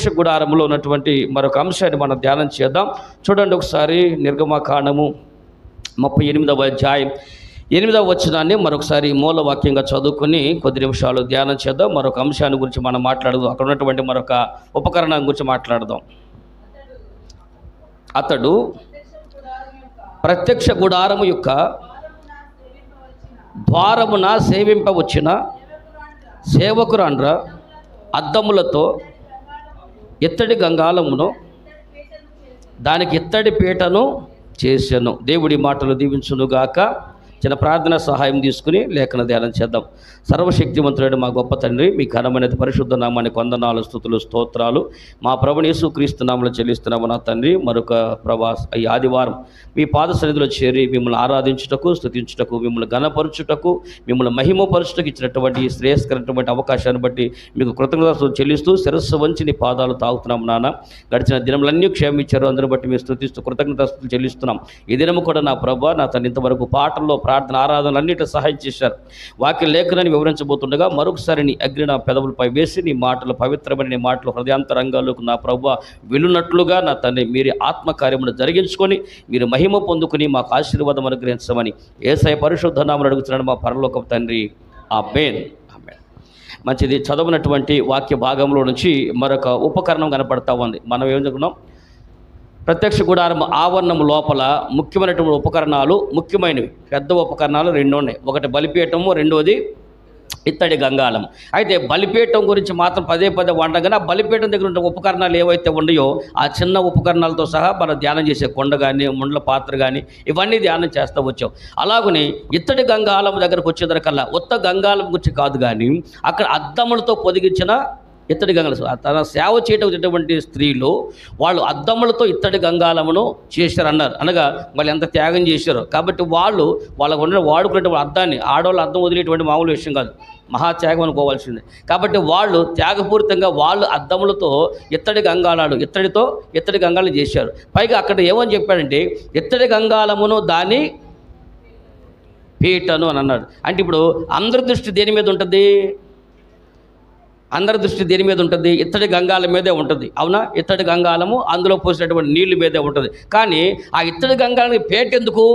ప్రత్యక్ష గుడారంలో ఉన్నటువంటి మరొక అంశాన్ని మనం ధ్యానం చేద్దాం. చూడండి ఒకసారి నిర్గమకాండము 38వ అధ్యాయం 8వ వచనాన్ని మరొకసారి మూలవాక్యంగా చదువుకుని కొద్ది నిమిషాలు ధ్యానం చేద్దాం. మరొక అంశాన్ని గురించి మనం మాట్లాడదాం. అక్కడ ఉన్నటువంటి మరొక ఉపకరణం గురించి మాట్లాడదాం. అతడు ప్రత్యక్ష గుడారము యొక్క ద్వారమున సేవింపవచ్చిన సేవకురాండ్ర అద్దములతో ఇత్తడి గంగాళమును దానికి ఇత్తడి పీటను చేశాను. దేవుడి మాటలు దీవించునుగాక. చిన్న ప్రార్థన సహాయం తీసుకుని లేఖన ధ్యానం చేద్దాం. సర్వశక్తివంతుడైన మా గొప్ప తండ్రి, మీ ఘనమైన పరిశుద్ధ నామానికి వందనాలు, స్తుతులు, స్తోత్రాలు మా ప్రభుని యేసుక్రీస్తు నామములో చెల్లిస్తున్నాము. నా తండ్రి, మరొక ఈ ఆదివారం మీ పాద సన్నిధిలో చేరి మిమ్మల్ని ఆరాధించుటకు, స్తుతించుటకు, మిమ్మల్ని ఘనపరచుటకు, మిమ్మల్ని మహిమపరచుటకు ఇచ్చినటువంటి ఈ శ్రేయస్కరమైనటువంటి అవకాశాన్ని బట్టి మీకు కృతజ్ఞతలు చెల్లిస్తూ శిరస్సు వంచి నీ పాదాలు తాగుతున్నాము. నాన్న, గడిచిన దినములన్నీ క్షేమించారు, అందరిని బట్టి మేము స్తుతిస్తూ కృతజ్ఞతలు చెల్లిస్తున్నాం. ఈ దినము కూడా నా ప్రభు, నా తండ్రి, ఇంతవరకు పాటల్లో ప్రార్థన ఆరాధనలు అన్నిటి సహాయం చేశారు. వాక్య లేఖనాన్ని వివరించబోతుండగా మరొకసారి నీ అగ్ని నా పెదవులపై వేసి నీ మాటలు పవిత్రమైన నీ మాటలు హృదయాంతరంగాలకు నా ప్రభువా విలునట్లుగా నా తండ్రి మీరు ఆత్మకార్యమును జరిగించుకొని మీరు మహిమ పొందుకుని మాకు ఆశీర్వాదం అనుగ్రహించమని యేసయ్య పరిశుద్ధ నామమున అడుగుతున్నాను మా పరలోకపు తండ్రి. ఆమేన్. ఆమేన్. మంచిది. చదవనటువంటి వాక్య భాగంలో నుంచి మరొక ఉపకరణం కనపడతా ఉంది. మనం ఏం చెప్పుకున్నాం? ప్రత్యక్ష గుడారం ఆవరణం లోపల ముఖ్యమైనటువంటి ఉపకరణాలు, ముఖ్యమైనవి పెద్ద ఉపకరణాలు రెండు ఉన్నాయి. ఒకటి బలిపీఠము, రెండోది ఇత్తడి గంగాళం. అయితే బలిపీఠం గురించి మాత్రం పదే వండగానే ఆ బలిపీఠం దగ్గర ఉన్న ఉపకరణాలు ఏవైతే ఉన్నాయో ఆ చిన్న ఉపకరణాలతో సహా మనం ధ్యానం చేసే కొండ కానీ, ముండ్ల పాత్ర కానీ ఇవన్నీ ధ్యానం చేస్తూ వచ్చాం. అలాగనే ఇత్తడి గంగాళం దగ్గరకు వచ్చేదరికల్లా ఉత్త గంగాళం గురించి కాదు కానీ అక్కడ అద్దములతో పొదిగించిన ఇత్తడి గంగాళం. తన సేవ చేయటటువంటి స్త్రీలు వాళ్ళు అద్దములతో ఇత్తడి గంగాళమును చేశారన్నారు. అనగా వాళ్ళు ఎంత త్యాగం చేశారో. కాబట్టి వాళ్ళకు ఉన్న వాడుకునేటువంటి అద్దాన్ని, ఆడవాళ్ళు అద్దం వదిలేటువంటి మామూలు విషయం కాదు, మహాత్యాగం అనుకోవాల్సిందే. కాబట్టి వాళ్ళు త్యాగపూరితంగా వాళ్ళు అద్దములతో ఇత్తడి గంగాళం చేశారు. పైగా అక్కడ ఏమని చెప్పాడంటే ఇత్తడి గంగాళమును దాని పీటను అని అన్నాడు. అంటే ఇప్పుడు అందరి దృష్టి దేని మీద ఉంటుంది? అందరి దృష్టి దేని మీద ఉంటుంది? ఇత్తడి గంగాళం మీదే ఉంటుంది. అవునా? ఇత్తడి గంగాళము అందులో పోసినటువంటి నీళ్లు మీదే ఉంటుంది. కానీ ఆ ఇత్తడి గంగాళానికి పీట ఎందుకు?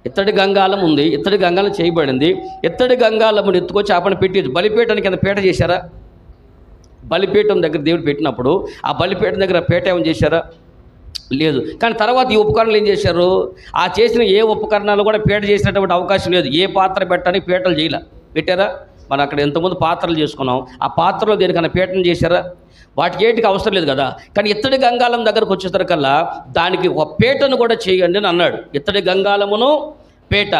ఇత్తడి గంగాళం ఉంది, ఇత్తడి గంగాళం చేయబడింది. ఇత్తడి గంగాళమును ఎత్తుకొచ్చి ఆ పని పెట్టి బలిపీఠానికి కింద పీట చేశారా? బలిపీఠం దగ్గర దేవుడు పెట్టినప్పుడు ఆ బలిపీఠం దగ్గర పీట ఏమని చేశారా? లేదు. కానీ తర్వాత ఈ ఉపకరణాలు ఏం చేశారు? ఆ చేసిన ఏ ఉపకరణాలు కూడా పీట చేసినటువంటి అవకాశం లేదు. ఏ పాత్ర పెట్టడానికి పీటలు చేయలే. పెట్టారా? మనం అక్కడ ఎంతమంది పాత్రలు చేసుకున్నాం, ఆ పాత్రలో దేనికన్నా పీటను చేశారా? వాటికి ఏటికి అవసరం లేదు కదా. కానీ ఇత్తడి గంగాళం దగ్గరకు వచ్చేసరికల్లా దానికి ఒక పీటను కూడా చేయండి అని అన్నాడు. ఇత్తడి గంగాళమును పీట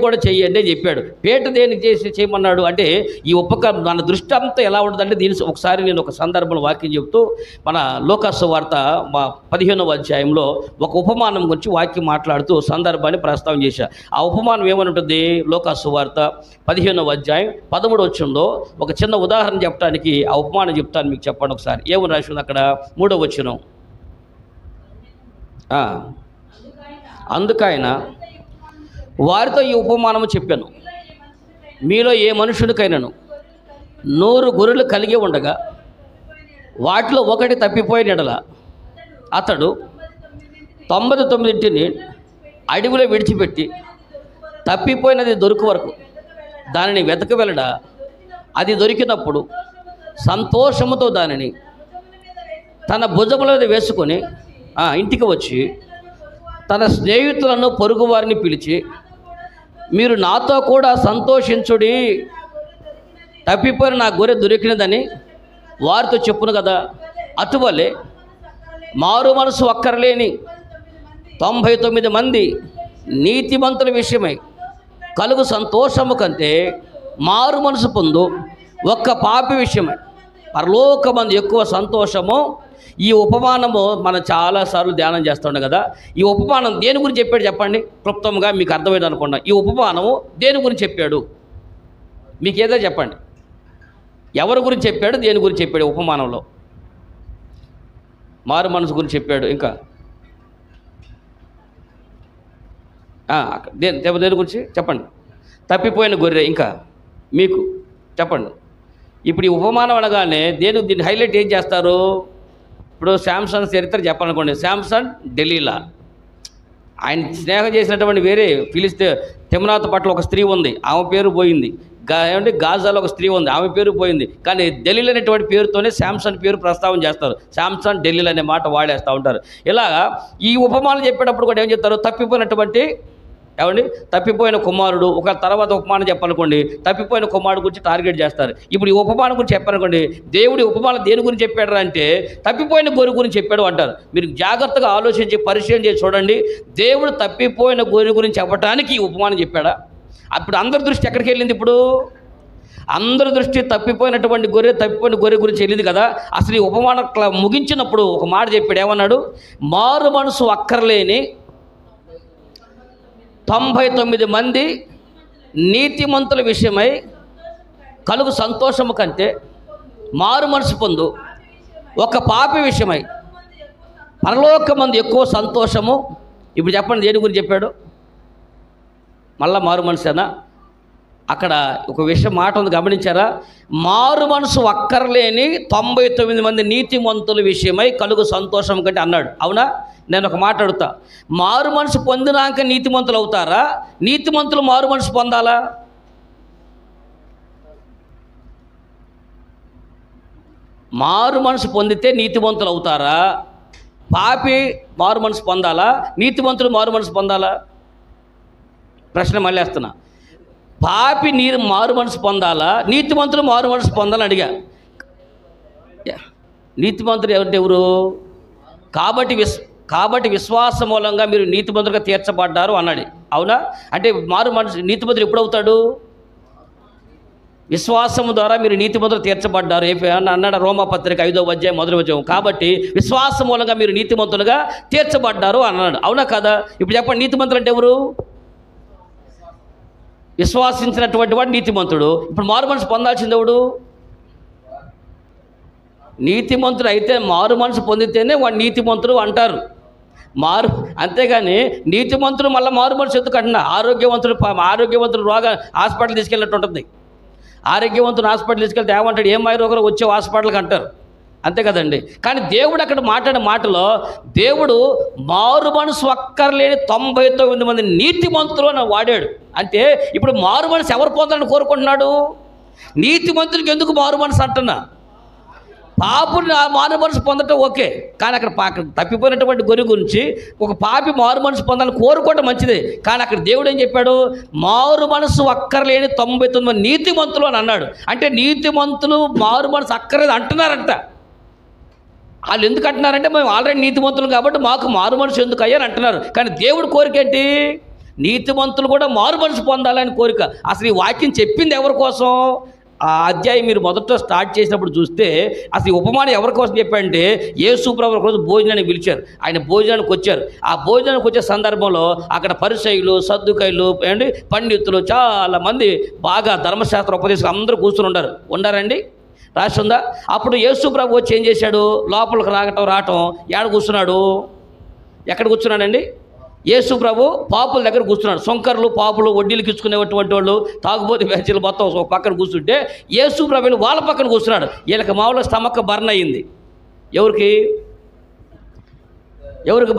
కూడా చెయ్యండి అని చెప్పాడు. పీట దేనికి చేయమన్నాడు అంటే ఈ ఉపకరణం మన దృష్టి అంతా ఎలా ఉంటుందంటే దీని ఒకసారి నేను ఒక సందర్భంలో వాక్యం చెబుతూ మన లోకాసు వార్త 15వ అధ్యాయంలో ఒక ఉపమానం గురించి వాక్యం మాట్లాడుతూ సందర్భాన్ని ప్రస్తావన చేశా. ఆ ఉపమానం ఏమని ఉంటుంది? లోకాసు వార్త 15వ అధ్యాయం 13వ వచనంలో ఒక చిన్న ఉదాహరణ చెప్పడానికి ఆ ఉపమానం చెప్తాను మీకు. చెప్పండి ఒకసారి ఏమని రాసింది అక్కడ? 3వ వచనం. అందుకైన వారితో ఈ ఉపమానము చెప్పాను, మీలో ఏ మనుషునికైనాను 100 గొర్రెలు కలిగి ఉండగా వాటిలో ఒకటి తప్పిపోయిన ఎడల అతడు 99టిని అడవిలో విడిచిపెట్టి తప్పిపోయినది దొరికి వరకు దానిని వెతక వెళ్ళడా, అది దొరికినప్పుడు సంతోషముతో దానిని తన భుజముల మీద వేసుకొని ఇంటికి వచ్చి తన స్నేహితులను, పొరుగు వారిని పిలిచి మీరు నాతో కూడా సంతోషించుడి, తప్పిపోయిన నా గొర్రె దొరికినదని వారితో చెప్పును కదా. అటువలే మారు మనసు అక్కర్లేని 99 మంది నీతిమంతుల విషయమై కలుగు సంతోషము కంటే మారు మనసు పొందు ఒక్క పాపి విషయమై పరలోకమందు ఎక్కువ సంతోషము. ఈ ఉపమానము మనం చాలాసార్లు ధ్యానం చేస్తుండే కదా. ఈ ఉపమానం దేని గురించి చెప్పాడు చెప్పండి? క్లుప్తంగా మీకు అర్థమైంది అనుకున్నా. ఈ ఉపమానము దేని గురించి చెప్పాడు? మీకు ఏదో చెప్పండి. ఎవరి గురించి చెప్పాడు? దేని గురించి చెప్పాడు? ఉపమానంలో మారు మనసు గురించి చెప్పాడు. ఇంకా దేని గురించి చెప్పండి? తప్పిపోయిన గొర్రె. ఇంకా మీకు చెప్పండి. ఇప్పుడు ఈ ఉపమానం అనగానే దీన్ని హైలైట్ ఏం చేస్తారు? ఇప్పుడు శాంసన్ చరిత్ర చెప్పాలనుకోండి. శాంసన్ డెలీలా, ఆయన స్నేహం చేసినటువంటి వేరే తిమ్నాతు పట్ల ఒక స్త్రీ ఉంది, ఆమె పేరు పోయింది. ఏమంటే గాజాలో ఒక స్త్రీ ఉంది, ఆమె పేరు పోయింది. కానీ డెలీల్ అనేటువంటి పేరుతోనే శాంసన్ పేరు ప్రస్తావన చేస్తారు. శాంసన్ డెలీల్ అనే మాట వాడేస్తూ ఉంటారు. ఇలా ఈ ఉపమానం చెప్పేటప్పుడు కూడా ఏం చెప్తారు? తప్పిపోయినటువంటి తప్పిపోయిన కుమారుడు. ఒక తర్వాత ఉపమానం చెప్పాలనుకోండి, తప్పిపోయిన కుమారుడు గురించి టార్గెట్ చేస్తారు. ఇప్పుడు ఈ ఉపమానం గురించి చెప్పాలనుకోండి, దేవుడి ఉపమానం దేని గురించి చెప్పాడు అంటే తప్పిపోయిన గొర్రె గురించి చెప్పాడు అంటారు. మీరు జాగ్రత్తగా ఆలోచించి పరిశీలన చేసి చూడండి. దేవుడు తప్పిపోయిన గొర్రె గురించి చెప్పడానికి ఈ ఉపమానం చెప్పాడా? అప్పుడు అందరి దృష్టి ఎక్కడికి వెళ్ళింది? ఇప్పుడు అందరి దృష్టి తప్పిపోయిన గొర్రె గురించి వెళ్ళింది కదా. అసలు ఈ ఉపమానం ముగించినప్పుడు ఒక మాట చెప్పాడు. ఏమన్నాడు? మారు మనసు అక్కర్లేని 99 మంది నీతిమంతుల విషయమై కలుగు సంతోషము కంటే మారు మనసు పొందు ఒక పాపి విషయమై పరలోకమందు ఎక్కువ సంతోషము. ఇప్పుడు చెప్పండి, దేని గురించి చెప్పాడు? మళ్ళా మారు మనసేనా? అక్కడ ఒక విషయం మాట ఉంది, గమనించారా? మారు మనసు అక్కర్లేని 99 మంది నీతిమంతుల విషయమై కలుగు సంతోషం కంటే అన్నాడు. అవునా? నేను ఒక మాట అడుగుతా, మారు మనసు పొందినాక నీతిమంతులు అవుతారా? నీతిమంతులు మారు మనసు పొందాలా? మారు మనసు పొందితే నీతిమంతులు అవుతారా? పాపి మారు మనసు పొందాలా? నీతిమంతులు మారు మనసు పొందాలా? ప్రశ్న మళ్ళీ వేస్తున్నా. పాపి మారు మనసు పొందాలా? నీతిమంతులు మారు మనసు పొందాలని అడిగా. నీతిమంతులు ఎవరు? కాబట్టి విశ్వాస మూలంగా మీరు నీతిమంతులుగా తీర్చబడ్డారు అన్నాడు. అవునా? అంటే మారు మనసు నీతిమంతులు ఎప్పుడు అవుతాడు? విశ్వాసము ద్వారా మీరు నీతిమంతులు తీర్చబడ్డారు అన్నాడు రోమాపత్రిక 5వ అధ్యాయం 1వ వచనం. కాబట్టి విశ్వాస మూలంగా మీరు నీతిమంతులుగా తీర్చబడ్డారు అన్నాడు. అవునా కదా? ఇప్పుడు చెప్పండి, నీతిమంతులు అంటే ఎవరు? విశ్వాసించినటువంటి వాడు నీతిమంతుడు. ఇప్పుడు మారు మనసు పొందాల్సింది ఎవడు? నీతిమంతుడు అయితే మారు మనసు పొందితేనే వాడు నీతిమంతుడు అంటారు. అంతేగాని నీతిమంతుడు మళ్ళీ మారు మనసు ఎందుకు అంటున్నా? ఆరోగ్యవంతుడు హాస్పిటల్ తీసుకెళ్ళినట్టు ఉంటుంది. ఆరోగ్యవంతుడు హాస్పిటల్ తీసుకెళ్తే ఏమంటాడు? ఏమై రోగం వచ్చే హాస్పిటల్కి అంటారు. అంతే కదండి. కానీ దేవుడు అక్కడ మాట్లాడే మాటలో దేవుడు మారు మనసు అక్కర్లేని 99 మంది నీతిమంతులు అని వాడాడు. అంటే ఇప్పుడు మారు మనసు ఎవరు పొందాలని కోరుకుంటున్నాడు? నీతిమంతులకి ఎందుకు మారు మనసు అంటున్నా? పాపుని మారు మనసు పొందటం ఓకే, కానీ అక్కడ తప్పిపోయినటువంటి గొర్రె గురించి ఒక పాపి మారు మనసు పొందాలని కోరుకోవడం మంచిదే. కానీ అక్కడ దేవుడు ఏం చెప్పాడు? మారు మనసు అక్కర్లేని 99 మంది నీతిమంతులు అని అన్నాడు. అంటే నీతిమంతులు మారు మనసు అక్కర్లేదు అంటున్నారంట. వాళ్ళు ఎందుకు అంటున్నారంటే మేము ఆల్రెడీ నీతిమంతులు కాబట్టి మాకు మారు మనసు ఎందుకు అయ్యారు అంటున్నారు. కానీ దేవుడి కోరిక ఏంటి? నీతిమంతులు కూడా మారు మనసు పొందాలని కోరిక. అసలు ఈ వాక్యం చెప్పింది ఎవరి కోసం? ఆ అధ్యాయం మీరు మొదట స్టార్ట్ చేసినప్పుడు చూస్తే అసలు ఈ ఉపమానం ఎవరి కోసం చెప్పాడంటే యేసు ప్రభువు రోజు భోజనానికి పిలిచారు. ఆయన భోజనానికి వచ్చారు. ఆ భోజనానికి వచ్చే సందర్భంలో అక్కడ పరిసయ్యులు, సద్దుకయ్యులు, పండితులు చాలామంది బాగా ధర్మశాస్త్ర ఉపదేశాలు అందరూ కూర్చుని ఉండారండి. రాసి ఉందా? అప్పుడు యేసు ప్రభు వచ్చి ఏం చేశాడు? లోపలికి రావటం ఏడ కూర్చున్నాడు? ఎక్కడ కూర్చున్నాడండి? యేసు ప్రభు పాపుల దగ్గర కూర్చున్నాడు. సొంకర్లు, పాపులు, వడ్డీలకు ఇచ్చుకునేటువంటి వాళ్ళు, తాగుబోతు బ్యాచీలు మొత్తం ఒక పక్కన కూర్చుంటే యేసు ప్రభు వాళ్ళ పక్కన కూర్చున్నాడు. వీళ్ళకి మామూలుగా స్టమక్ బర్న్ అయ్యింది. ఎవరికి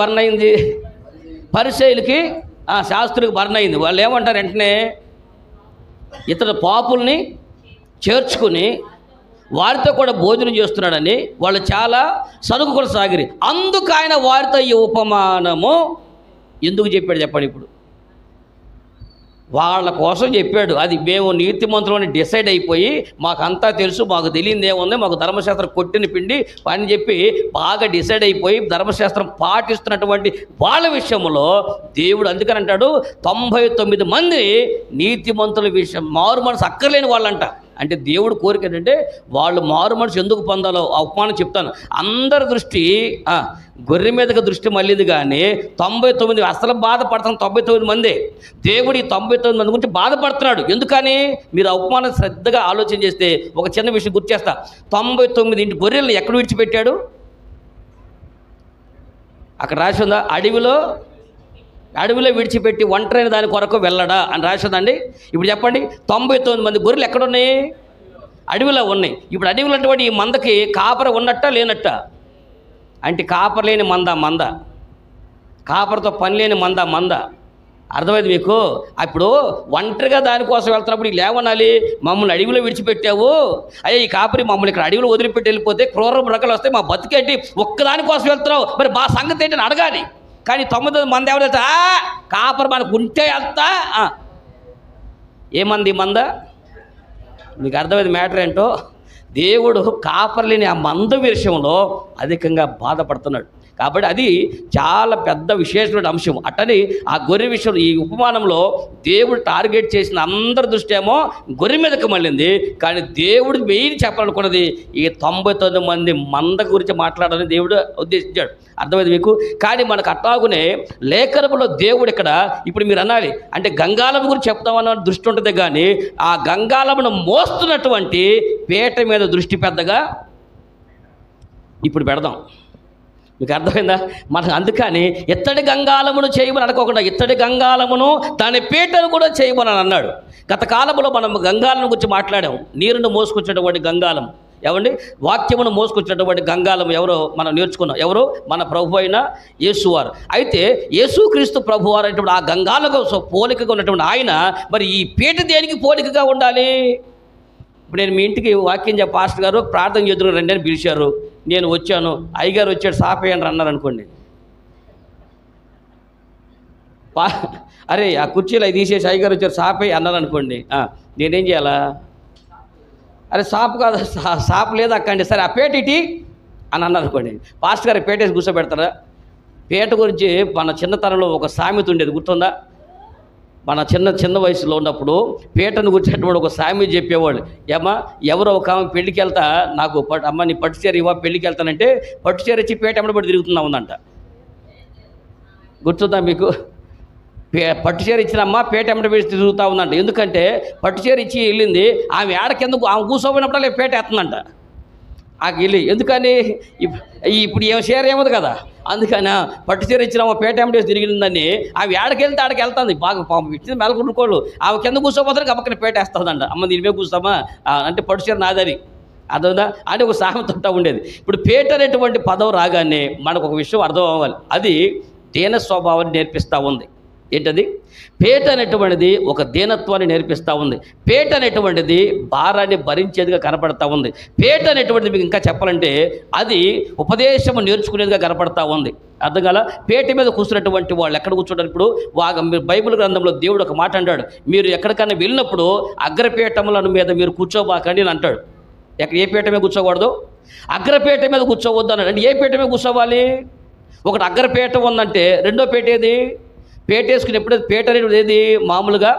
బర్న్ అయింది? పరిసయ్యులకి, శాస్త్రులకు బర్న్ అయింది. వాళ్ళు ఏమంటారు? వెంటనే ఇతడు పాపుల్ని చేర్చుకుని వారితో కూడా భోజనం చేస్తున్నాడని వాళ్ళు చాలా సనుగుకొని సాగిరి. అందుకు ఆయన వారితో ఈ ఉపమానము ఎందుకు చెప్పాడు చెప్పండి? ఇప్పుడు వాళ్ళ కోసం చెప్పాడు. అది మేము నీతిమంతులని డిసైడ్ అయిపోయి మాకంతా తెలుసు, మాకు తెలియదు ఏముంది, మాకు ధర్మశాస్త్రం కొట్టిన పిండి అని చెప్పి బాగా డిసైడ్ అయిపోయి ధర్మశాస్త్రం పాటిస్తున్నటువంటి వాళ్ళ విషయంలో దేవుడు అందుకని అంటాడు 99 మంది నీతిమంతుల విషయం మారు మనసు అక్కర్లేని వాళ్ళంట. అంటే దేవుడు కోరిక ఏంటంటే వాళ్ళు మారు మనసు ఎందుకు పొందాలో ఆ ఉపమానం చెప్తాను. అందరి దృష్టి గొర్రె మీదకి దృష్టి మళ్ళీది, కానీ 99 అసలు బాధపడుతున్న 99 మంది. దేవుడు ఈ 99 మంది గురించి బాధపడుతున్నాడు. ఎందుకని? మీరు ఆ ఉపమానం శ్రద్ధగా ఆలోచన చేస్తే ఒక చిన్న విషయం గుర్తు చేస్తా. 99 గొర్రెలను ఎక్కడ విడిచిపెట్టాడు? అక్కడ రాసి ఉందా? అడవిలో విడిచిపెట్టి ఒంటరైన దాని కొరకు వెళ్ళడా అని రాసిందండి. ఇప్పుడు చెప్పండి, 99 మంది గొర్రెలు ఎక్కడున్నాయి? అడవిలో ఉన్నాయి. ఇప్పుడు అడవిలో ఉన్నటువంటి ఈ మందకి కాపర ఉన్నట్ట లేనట్ట? అంటే కాపర లేని మంద, కాపరతో పని లేని మంద. అర్థమైంది మీకు? ఇప్పుడు ఒంటరిగా దానికోసం వెళ్తున్నప్పుడు లేవనాలి, మమ్మల్ని అడవిలో విడిచిపెట్టావు, అయ్యా ఈ కాపరి మమ్మల్ని ఇక్కడ అడవిలో వదిలిపెట్టి వెళ్ళిపోతే క్రూర మృగాలు వస్తాయి, మా బతికేంటి, ఒక్కదానికోసం వెళ్తున్నావు, మరి మా సంగతి ఏంటని అడగాలి. కానీ 9 మంది ఎవరు వెళ్తా, కాపరి మనకు ఉంటే వెళ్తా. ఏమంది మంద? మీకు అర్థమైంది మ్యాటర్ ఏంటో? దేవుడు కాపర్లేని ఆ మంద విషయంలో అధికంగా బాధపడుతున్నాడు. కాబట్టి అది చాలా పెద్ద విశేషమైన అంశం. అట్టని ఆ గొర్రె విషయం ఈ ఉపమానంలో దేవుడు టార్గెట్ చేసిన అందరి దృష్టి ఏమో గొర్రె మీదకి మళ్ళింది. కానీ దేవుడు మెయిన్ చెప్పాలనుకున్నది ఈ 99 మంది మంద గురించి మాట్లాడాలని దేవుడు ఉద్దేశించాడు. అర్థమైంది మీకు? కానీ మనకు అట్లాగునే లేఖనములో దేవుడు ఇక్కడ ఇప్పుడు మీరు అనాలి అంటే గంగాళం గురించి చెప్తామన్న దృష్టి ఉంటుంది, కానీ ఆ గంగాళమును మోస్తున్నటువంటి పీట మీద దృష్టి పెద్దగా ఇప్పుడు పెడదాం. మీకు అర్థమైందా? మనకు అందుకని ఇత్తడి గంగాళమును చేయమని అనుకోకుండా ఇత్తడి గంగాళమును దాని పీటను కూడా చేయమని అన్నాడు. గత కాలంలో మనం గంగాళం గురించి మాట్లాడాం. నీరును మోసుకొచ్చేటువంటి గంగాళం ఎవండి, వాక్యమును మోసుకొచ్చేటువంటి గంగాళం ఎవరో మనం నేర్చుకున్నాం. ఎవరు? మన ప్రభు అయిన యేసువారు. అయితే యేసుక్రీస్తు ప్రభువారు అనేటువంటి ఆ గంగాళకు పోలికగా ఉన్నటువంటి ఆయన మరి ఈ పీట దేనికి పోలికగా ఉండాలి? ఇప్పుడు నేను మీ ఇంటికి వాక్యం చెప్పి పాస్టర్ గారు ప్రార్థన చేద్దరు రండి అని పిలిచారు, నేను వచ్చాను, అయ్యగారు వచ్చాడు సాపేయండి అన్నారు అనుకోండి, అరే ఆ కుర్చీలు అవి తీసేసి అయ్యగారు వచ్చారు సాపే అన్నారు అనుకోండి, నేనేం చేయాలా? అరే సాపు కాదు, సాపు లేదు అక్కండి, సరే ఆ పేట ఇటీ అని అన్నారు అనుకోండి, పాస్టర్ గారు పేటేసి కూర్చోబెడతారా? పేట గురించి మన చిన్నతనంలో ఒక సామెత ఉండేది, గుర్తుందా? మన చిన్న వయసులో ఉన్నప్పుడు పీటను గుర్చేటప్పుడు ఒక సామెత చెప్పేవాళ్ళు. ఏమా ఎవరో ఒక ఆమె పెళ్ళికి వెళ్తా, నాకు అమ్మ నీ పట్టు చీర ఇవ్వ పెళ్ళికి వెళ్తానంటే పట్టు చీర ఇచ్చి పీట ఎమ్మడబడి తిరుగుతున్నా ఉందంట. గుర్తుందా మీకు? పట్టు చీర ఇచ్చినమ్మ పీట ఎమ్మడబడి తిరుగుతూ ఉందంట. ఎందుకంటే పట్టు చీర ఇచ్చి వెళ్ళింది, ఆమె ఏడ కింద ఆమె కూర్చోపోయినప్పుడు పీట ఎత్తుందంట ఆ వెళ్ళి. ఎందుకని? ఇప్పుడు ఏం చీర ఏమదు కదా, అందుకని పట్టు చీర ఇచ్చిన పేట ఎండేసి తిరిగిందని ఆమె ఏడకెళ్తే ఆడికి వెళ్తుంది, బాగా ఇచ్చింది మెలకొనుకోళ్ళు, ఆమె కింద కూర్చోపోతారు గబక్కన పేట వేస్తుందంట. అమ్మ దీని మీద కూర్చోమా అంటే పట్టు చీర నాదని అర్థందా అని ఒక సామెత ఉండేది. ఇప్పుడు పేట అనేటువంటి పదం రాగానే మనకు ఒక విషయం అర్థం అవ్వాలి, అది దీన స్వభావాన్ని నేర్పిస్తూ ఉంది. ఏంటది? పేట అనేటువంటిది ఒక దీనత్వాన్ని నేర్పిస్తూ ఉంది. పేట అనేటువంటిది భారాన్ని భరించేదిగా కనపడతా ఉంది. పేట అనేటువంటిది మీకు ఇంకా చెప్పాలంటే అది ఉపదేశము నేర్చుకునేదిగా కనపడతా ఉంది. అర్థం కాల? పేట మీద కూర్చున్నటువంటి వాళ్ళు ఎక్కడ కూర్చుంటారు? ఇప్పుడు బైబిల్ గ్రంథంలో దేవుడు ఒక మాట అంటాడు, మీరు ఎక్కడికైనా వెళ్ళినప్పుడు అగ్రపీఠములను మీద మీరు కూర్చోబాకండి అని అంటాడు. ఏ పీట మీద కూర్చోకూడదు? అగ్రపీఠ మీద కూర్చోవద్దు అన్నాడు. అంటే ఏ పీట మీద కూర్చోవాలి? ఒకటి అగ్రపీఠం ఉందంటే రెండో పీట ఏది? పేట వేసుకుని ఎప్పుడైతే పేట అనేది ఏది మామూలుగా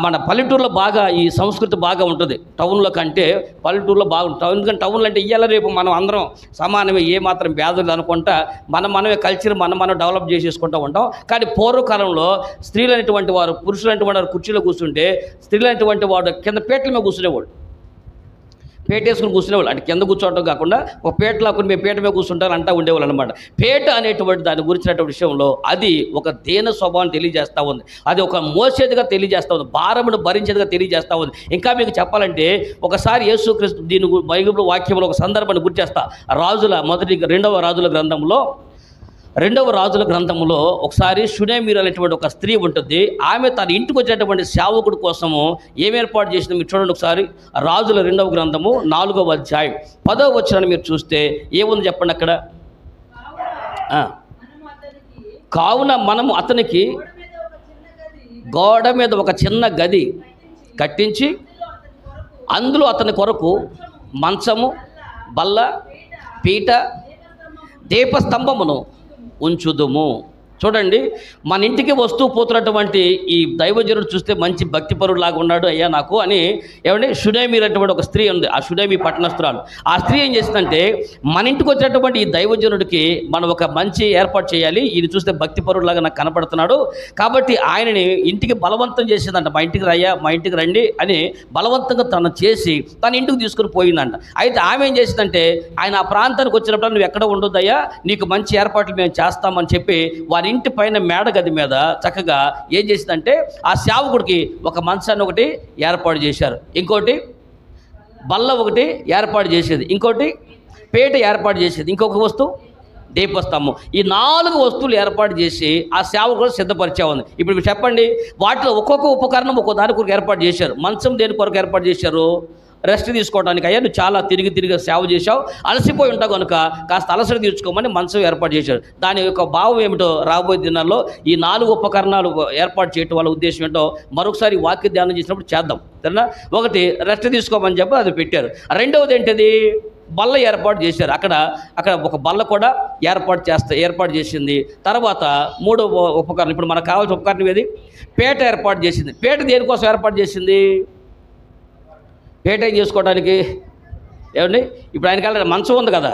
మన పల్లెటూరులో బాగా ఈ సంస్కృతి బాగా ఉంటుంది, టౌన్లో కంటే పల్లెటూరులో బాగుంటుంది. ఎందుకంటే టౌన్లో అంటే ఇయ్యాల రేపు మనం అందరం సమానమే, ఏ మాత్రం భేదాలు అనుకుంటా మనమే కల్చర్ మనం డెవలప్ చేసేసుకుంటూ ఉంటాం. కానీ పూర్వకాలంలో స్త్రీలు అనేటువంటి వారు పురుషులు అనేటువంటి వారు కుర్చీలో కూర్చుంటే స్త్రీలు అనేటువంటి వాడు కింద పీటల మీద కూర్చునేవాడు, పేట వేసుకుని కూర్చునేవాళ్ళు. అంటే కింద కూర్చోవడం కాకుండా ఒక పేటలో కొన్ని మేము పేట మీద కూర్చుంటారు అంటూ ఉండేవాళ్ళు అనమాట. పేట అనేటువంటి దాని గురించినటువంటి విషయంలో అది ఒక దీన స్వభావాన్ని తెలియజేస్తూ ఉంది, అది ఒక మోసేదిగా తెలియజేస్తూ ఉంది, భారమును భరించేదిగా తెలియజేస్తూ ఉంది. ఇంకా మీకు చెప్పాలంటే ఒకసారి యేసుక్రీస్తు దీని బైబిల్ వాక్యంలో ఒక సందర్భాన్ని గుర్తు చేస్తా. రెండవ రాజుల గ్రంథంలో ఒకసారి షునేమీరు అనేటువంటి ఒక స్త్రీ ఉంటుంది. ఆమె తన ఇంటికి వచ్చినటువంటి సేవకుడి కోసము ఏం ఏర్పాటు చేసింది మీరు చూడండి ఒకసారి. రాజుల 2వ గ్రంథము 4వ అధ్యాయం 10వ వచనాన్ని మీరు చూస్తే ఏముంది చెప్పండి అక్కడ. కావున మనము అతనికి గోడ మీద ఒక చిన్న గది కట్టించి అందులో అతని కొరకు మంచము, బల్ల, పీట, దీపస్తంభమును ఉంచుదుము. చూడండి, మన ఇంటికి వస్తూ పోతున్నటువంటి ఈ దైవజనుడు చూస్తే మంచి భక్తిపరుడులాగా ఉన్నాడు అయ్యా నాకు అని ఏమంటే షునేమీరు అనేటువంటి ఒక స్త్రీ ఉంది, ఆ షునేమీ పట్టణస్తురాలు. ఆ స్త్రీ ఏం చేసిందంటే మన ఇంటికి వచ్చినటువంటి ఈ దైవజనుడికి మనం ఒక మంచి ఏర్పాటు చేయాలి, ఇది చూస్తే భక్తిపరుడులాగా నాకు కనపడుతున్నాడు కాబట్టి ఆయనని ఇంటికి బలవంతం చేసిందంట. మా ఇంటికి రయ్యా, మా ఇంటికి రండి అని బలవంతంగా తను చేసి తన ఇంటికి తీసుకుని పోయిందంట. అయితే ఆమె ఏం చేసిందంటే ఆయన ఆ ప్రాంతానికి వచ్చినప్పుడు నువ్వు ఎక్కడ ఉండొద్దయ్యా, నీకు మంచి ఏర్పాట్లు మేము చేస్తామని చెప్పి వారి ఇంటి పైన మేడ గది మీద చక్కగా ఏం చేసిందంటే ఆ సేవకుడికి ఒక మంచాన్ని ఒకటి ఏర్పాటు చేశారు. ఇంకోటి బల్ల ఒకటి ఏర్పాటు చేసేది, ఇంకోటి పేట ఏర్పాటు చేసేది, ఇంకొక వస్తువు దీపస్తంభం. ఈ 4 వస్తువులు ఏర్పాటు చేసి ఆ సేవకుడు సిద్ధపరిచే ఉంది. ఇప్పుడు మీరు చెప్పండి, వాటిలో ఒక్కొక్క ఉపకరణం ఒక్కో దాని కొరకు ఏర్పాటు చేశారు. మంచం దేని కొరకు ఏర్పాటు చేశారు? రెస్ట్ తీసుకోవడానికి. అయ్యా నువ్వు చాలా తిరిగి సేవ చేశావు, అలసిపోయి ఉంటావు కనుక కాస్త అలసట తీర్చుకోమని మంచం ఏర్పాటు చేశాడు. దాని యొక్క భావం ఏమిటో రాబోయే దినాల్లో ఈ 4 ఉపకరణాలు ఏర్పాటు చేయటం వాళ్ళ ఉద్దేశం ఏంటో మరొకసారి వాక్య ధ్యానం చేసినప్పుడు చేద్దాం, సరేనా? ఒకటి రెస్ట్ తీసుకోమని చెప్పి అది పెట్టారు. రెండవది ఏంటిది? బల్ల ఏర్పాటు చేశారు. అక్కడ ఒక బల్ల కూడా ఏర్పాటు చేసింది. తర్వాత 3వ ఉపకరణం, ఇప్పుడు మనకు కావాల్సిన ఉపకరణం ఏది? పేట ఏర్పాటు చేసింది. పేట దేనికోసం ఏర్పాటు చేసింది? పేట ఏం చేసుకోవడానికి ఏమండి? ఇప్పుడు ఆయనకి మంచం ఉంది కదా,